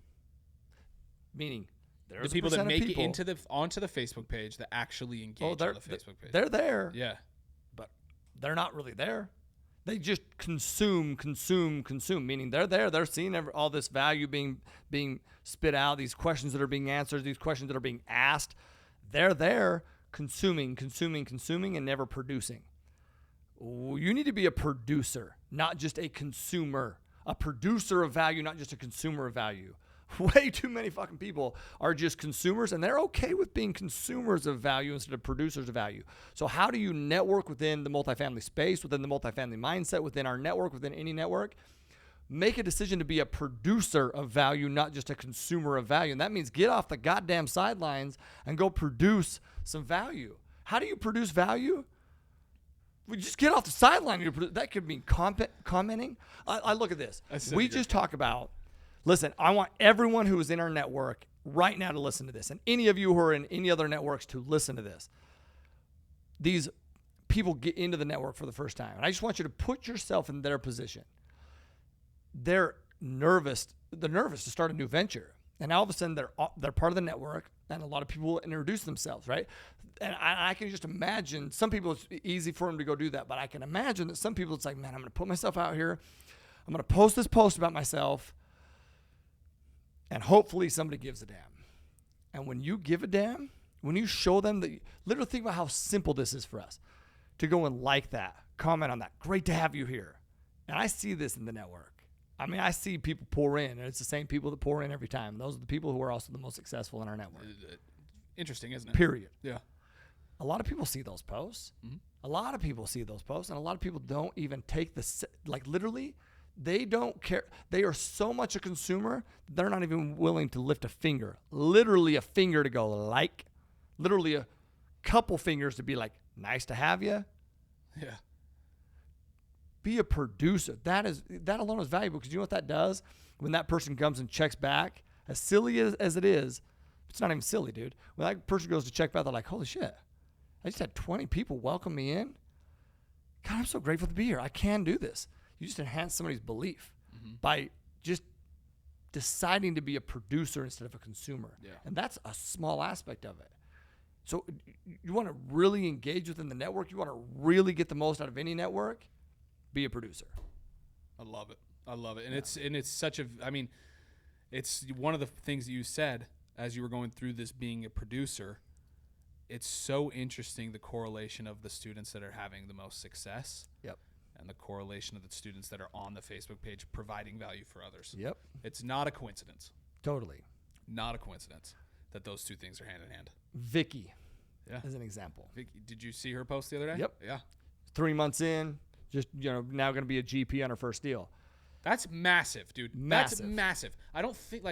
A: Meaning, there's
B: The people that make
A: people,
B: it onto the Facebook page that actually engage on the Facebook page.
A: They're there.
B: Yeah.
A: But they're not really there. They just consume, meaning they're there. They're seeing all this value being spit out, these questions that are being answered, these questions that are being asked. They're there consuming, and never producing. You need to be a producer, not just a consumer. A producer of value, not just a consumer of value. Way too many fucking people are just consumers, and they're okay with being consumers of value instead of producers of value. So how do you network within the multifamily space, within the multifamily mindset, within our network, within any network? Make a decision to be a producer of value, not just a consumer of value. And that means get off the goddamn sidelines and go produce some value. How do you produce value? We just get off the sideline. That could mean commenting. I look at this. We just talk about, listen, I want everyone who is in our network right now to listen to this. And any of you who are in any other networks to listen to this. These people get into the network for the first time. And I just want you to put yourself in their position. They're nervous. They're nervous to start a new venture. And all of a sudden they're part of the network. And a lot of people will introduce themselves, right? And I can just imagine some people, it's easy for them to go do that. But I can imagine that some people, it's like, man, I'm going to put myself out here. I'm going to post this post about myself. And hopefully somebody gives a damn. And when you give a damn, when you show them that, literally think about how simple this is for us to go and like that, comment on that. Great to have you here. And I see this in the network. I mean, I see people pour in, and it's the same people that pour in every time. Those are the people who are also the most successful in our network.
B: Interesting, isn't it?
A: Period.
B: Yeah.
A: A lot of people see those posts. Mm-hmm. A lot of people see those posts, and a lot of people don't even take literally, they don't care. They are so much a consumer, they're not even willing to lift a finger. Literally a finger to go like. Literally a couple fingers to be like, nice to have you.
B: Yeah.
A: Be a producer. That alone is valuable because you know what that does? When that person comes and checks back, as silly as it is, it's not even silly, dude. When that person goes to check back, they're like, holy shit, I just had 20 people welcome me in. God, I'm so grateful to be here. I can do this. You just enhance somebody's belief by just deciding to be a producer instead of a consumer. Yeah. And that's a small aspect of it. So you want to really engage within the network. You want to really get the most out of any network. Be a producer.
B: I love it. And it's such a, I mean, it's one of the things that you said as you were going through this being a producer. It's so interesting, the correlation of the students that are having the most success.
A: Yep.
B: And the correlation of the students that are on the Facebook page providing value for others.
A: Yep.
B: It's not a coincidence.
A: Totally.
B: Not a coincidence that those two things are hand in hand.
A: Vicky, as an example.
B: Vicky, did you see her post the other day?
A: Yep.
B: Yeah.
A: 3 months in, just, now going to be a GP on her first deal.
B: That's massive, dude.
A: Massive.
B: That's massive. I don't think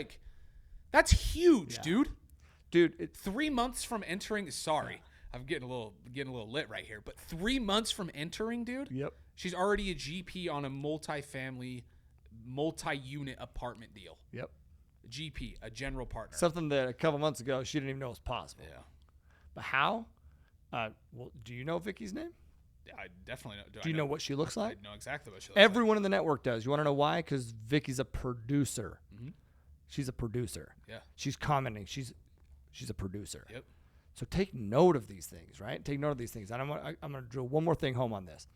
B: That's huge, dude.
A: Dude,
B: 3 months from entering. Sorry, I'm getting a little lit right here. But 3 months from entering, dude.
A: Yep.
B: She's already a GP on a multi-family, multi-unit apartment deal.
A: Yep.
B: A GP, a general partner.
A: Something that a couple months ago she didn't even know was possible.
B: Yeah.
A: But how? Well, do you know Vicky's name?
B: I definitely know.
A: Do you know what she looks like?
B: I know exactly what she looks
A: Everyone in the network does. You want to know why? Because Vicky's a producer.
B: Mm-hmm.
A: She's a producer.
B: Yeah.
A: She's commenting. She's a producer.
B: Yep.
A: So take note of these things, right? Take note of these things. And I'm going to drill one more thing home on this.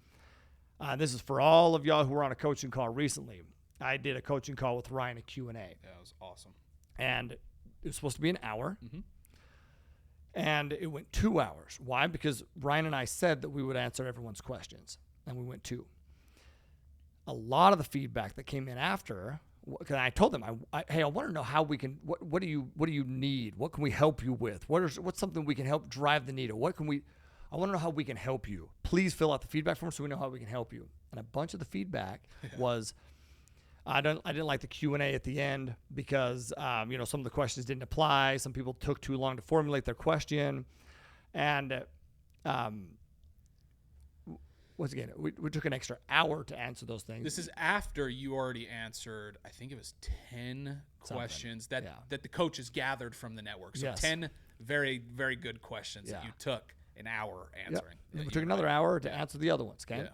A: This is for all of y'all who were on a coaching call recently. I did a coaching call with Ryan, a Q&A.
B: Yeah, it was awesome.
A: And it was supposed to be an hour.
B: Mm-hmm.
A: And it went 2 hours. Why? Because Ryan and I said that we would answer everyone's questions. And we went 2. A lot of the feedback that came in after, because I told them, hey, I want to know how we can, what do you need? What can we help you with? What's something we can help drive the needle? I want to know how we can help you. Please fill out the feedback form so we know how we can help you. And a bunch of the feedback was, I didn't like the Q&A at the end because some of the questions didn't apply. Some people took too long to formulate their question, and once again, we took an extra hour to answer those things.
B: This is after you already answered, I think it was 10 questions that the coaches gathered from the network. So
A: Yes.
B: 10 very, very good questions that you took an hour answering.
A: We took another hour to answer the other ones. Okay.
B: Yeah.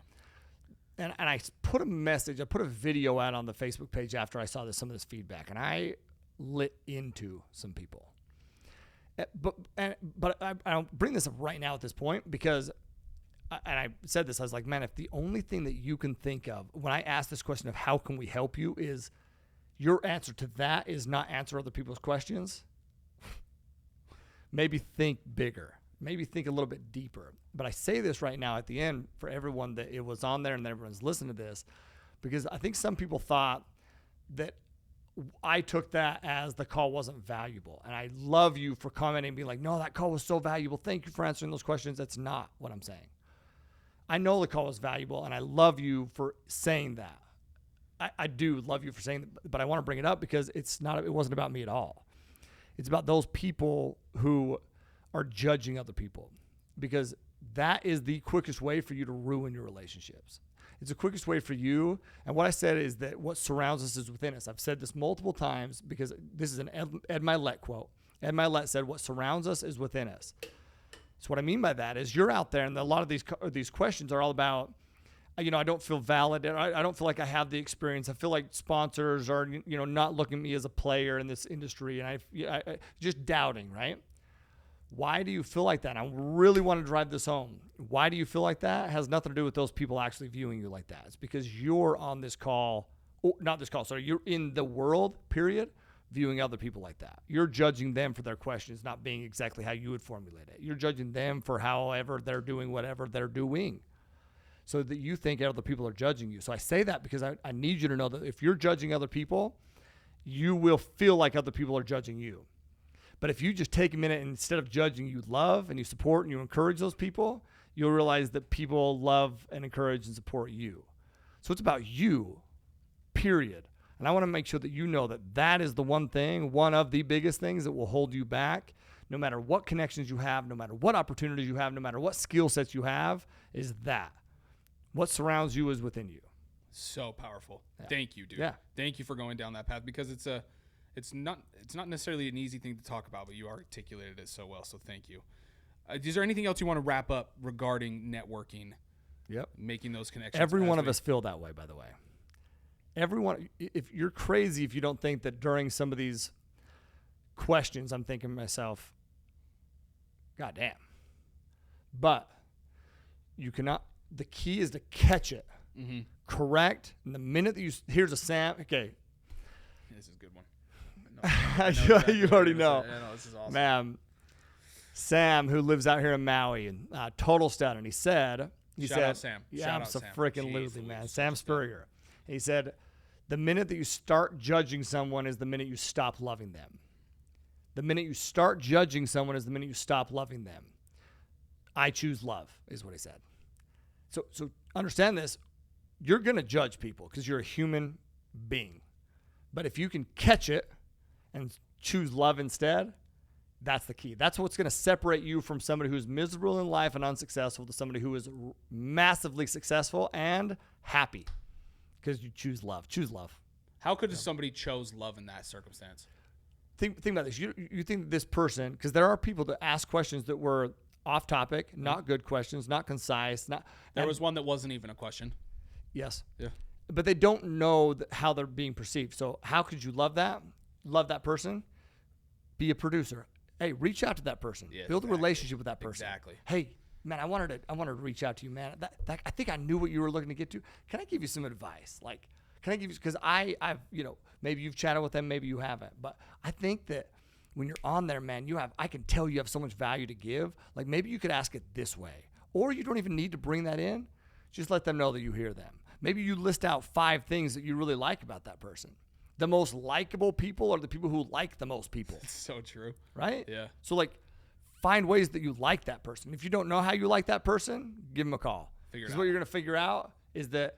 A: And I put a video out on the Facebook page after I saw some of this feedback, and I lit into some people. But I bring this up right now at this point because, and I said this, I was like, man, if the only thing that you can think of when I ask this question of how can we help you is your answer to that is not answer other people's questions, maybe think bigger. Maybe think a little bit deeper. But I say this right now at the end for everyone that it was on there and that everyone's listening to this, because I think some people thought that I took that as the call wasn't valuable. And I love you for commenting and being like, no, that call was so valuable. Thank you for answering those questions. That's not what I'm saying. I know the call was valuable, and I love you for saying that. I do love you for saying that, but I want to bring it up because it wasn't about me at all. It's about those people who are judging other people, because that is the quickest way for you to ruin your relationships. It's the quickest way for you. And what I said is that what surrounds us is within us. I've said this multiple times because this is an Ed Milet quote. Ed Milet said, what surrounds us is within us. So what I mean by that is you're out there, and a lot of these questions are all about, I don't feel valid. I don't feel like I have the experience. I feel like sponsors are, not looking at me as a player in this industry, and I just doubting, right? Why do you feel like that? I really want to drive this home. Why do you feel like that? It has nothing to do with those people actually viewing you like that. It's because you're on this call, you're in the world, period, viewing other people like that. You're judging them for their questions not being exactly how you would formulate it. You're judging them for however they're doing whatever they're doing, so that you think other people are judging you. So I say that because I need you to know that if you're judging other people, you will feel like other people are judging you. But if you just take a minute and instead of judging, you love and you support and you encourage those people, you'll realize that people love and encourage and support you. So it's about you, period. And I want to make sure that you know that that is the one of the biggest things that will hold you back, no matter what connections you have, no matter what opportunities you have, no matter what skill sets you have, is that. What surrounds you is within you.
B: So powerful.
A: Yeah.
B: Thank you, dude.
A: Yeah.
B: Thank you for going down that path, because it's not necessarily an easy thing to talk about, but you articulated it so well. So thank you. Is there anything else you want to wrap up regarding networking?
A: Yep.
B: Making those connections.
A: Every one of us feel that way, by the way. Everyone, if you're crazy, if you don't think that during some of these questions, I'm thinking to myself, God damn. But you cannot, the key is to catch it.
B: Mm-hmm.
A: Correct. And the minute that here's a Sam, okay.
B: This is a good one. No,
A: you already know.
B: Yeah, no, this is awesome.
A: Man, Sam, who lives out here in Maui, and total stud, and he said,
B: Shout out Sam.
A: Yeah,
B: Shout out Sam.
A: Freaking man. Sam Spurrier. He said, the minute that you start judging someone is the minute you stop loving them. The minute you start judging someone is the minute you stop loving them. I choose love, is what he said. So understand this. You're going to judge people because you're a human being. But if you can catch it and choose love instead, that's the key. That's what's going to separate you from somebody who's miserable in life and unsuccessful to somebody who is massively successful and happy, because you choose love. Choose love.
B: How could somebody chose love in that circumstance?
A: Think about this. You think this person, because there are people that ask questions that were off topic, not good questions, not concise.
B: There was one that wasn't even a question.
A: Yes.
B: Yeah.
A: But they don't know how they're being perceived. So how could you love that? Love that person? Be a producer. Hey, reach out to that person.
B: Yeah,
A: build a relationship with that person.
B: Exactly.
A: Hey, man, I wanted to reach out to you, man. I think I knew what you were looking to get to. Can I give you some advice? Like, can I give you, because I've, maybe you've chatted with them, maybe you haven't. But I think that when you're on there, man, I can tell you have so much value to give. Like, maybe you could ask it this way. Or you don't even need to bring that in. Just let them know that you hear them. Maybe you list out 5 things that you really like about that person. The most likable people are the people who like the most people.
B: It's so true.
A: Right?
B: Yeah.
A: So, like, find ways that you like that person. If you don't know how you like that person, give them a call. Because what you're going to figure out is that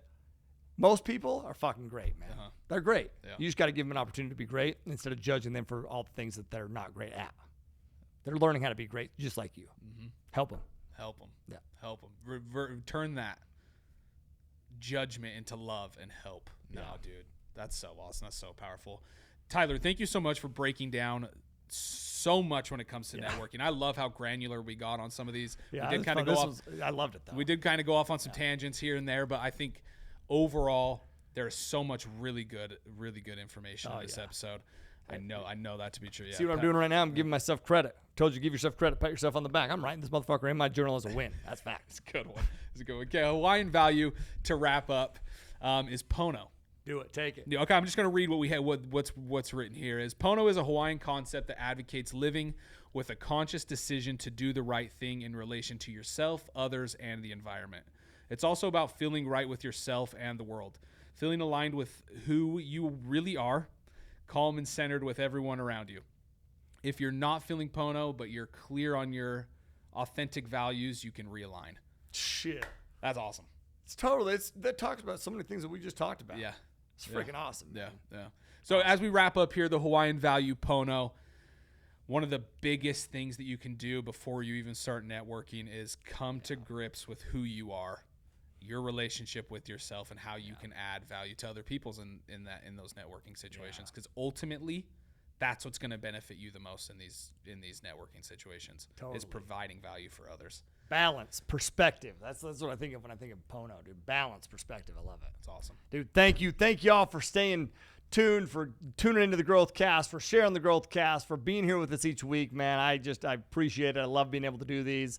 A: most people are fucking great, man.
B: Uh-huh.
A: They're great.
B: Yeah.
A: You just got to give them an opportunity to be great instead of judging them for all the things that they're not great at. They're learning how to be great just like you.
B: Mm-hmm.
A: Help them.
B: Help them.
A: Yeah.
B: Help them. Turn that judgment into love and help. No, dude. That's so awesome. That's so powerful. Tyler, thank you so much for breaking down so much when it comes to networking. I love how granular we got on some of these.
A: Yeah,
B: we did kind of go off.
A: I loved it, though.
B: We did kind of go off on some tangents here and there, but I think overall there is so much really good information in this episode. I know that to be true. Yeah.
A: See what I'm doing right now? I'm giving myself credit. Told you, give yourself credit, pat yourself on the back. I'm writing this motherfucker in my journal as a win. That's fact.
B: It's a good one. It's a good one. Okay, Hawaiian value to wrap up is Pono.
A: Do it. Take it.
B: Okay, I'm just going to read what we had. What's written here is Pono is a Hawaiian concept that advocates living with a conscious decision to do the right thing in relation to yourself, others, and the environment. It's also about feeling right with yourself and the world, feeling aligned with who you really are, calm and centered with everyone around you. If you're not feeling Pono, but you're clear on your authentic values, you can realign.
A: Shit.
B: That's awesome.
A: It's totally. That talks about so many things that we just talked about.
B: Yeah.
A: It's freaking awesome.
B: Yeah, yeah. So as we wrap up here, the Hawaiian value Pono, one of the biggest things that you can do before you even start networking is come to grips with who you are, your relationship with yourself, and how you can add value to other people's in those networking situations. Because ultimately, that's what's going to benefit you the most in these networking situations.
A: Totally.
B: Is providing value for others.
A: Balance, perspective. That's what I think of when I think of Pono, dude. Balance, perspective. I love it.
B: It's awesome.
A: Dude, thank you. Thank you all for staying tuned, for tuning into the Growth Cast, for sharing the Growth Cast, for being here with us each week, man. I appreciate it. I love being able to do these.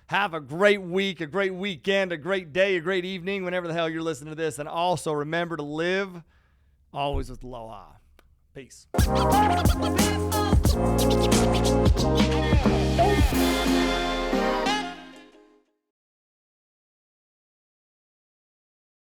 A: Have a great week, a great weekend, a great day, a great evening, whenever the hell you're listening to this. And also remember to live always with aloha. Peace.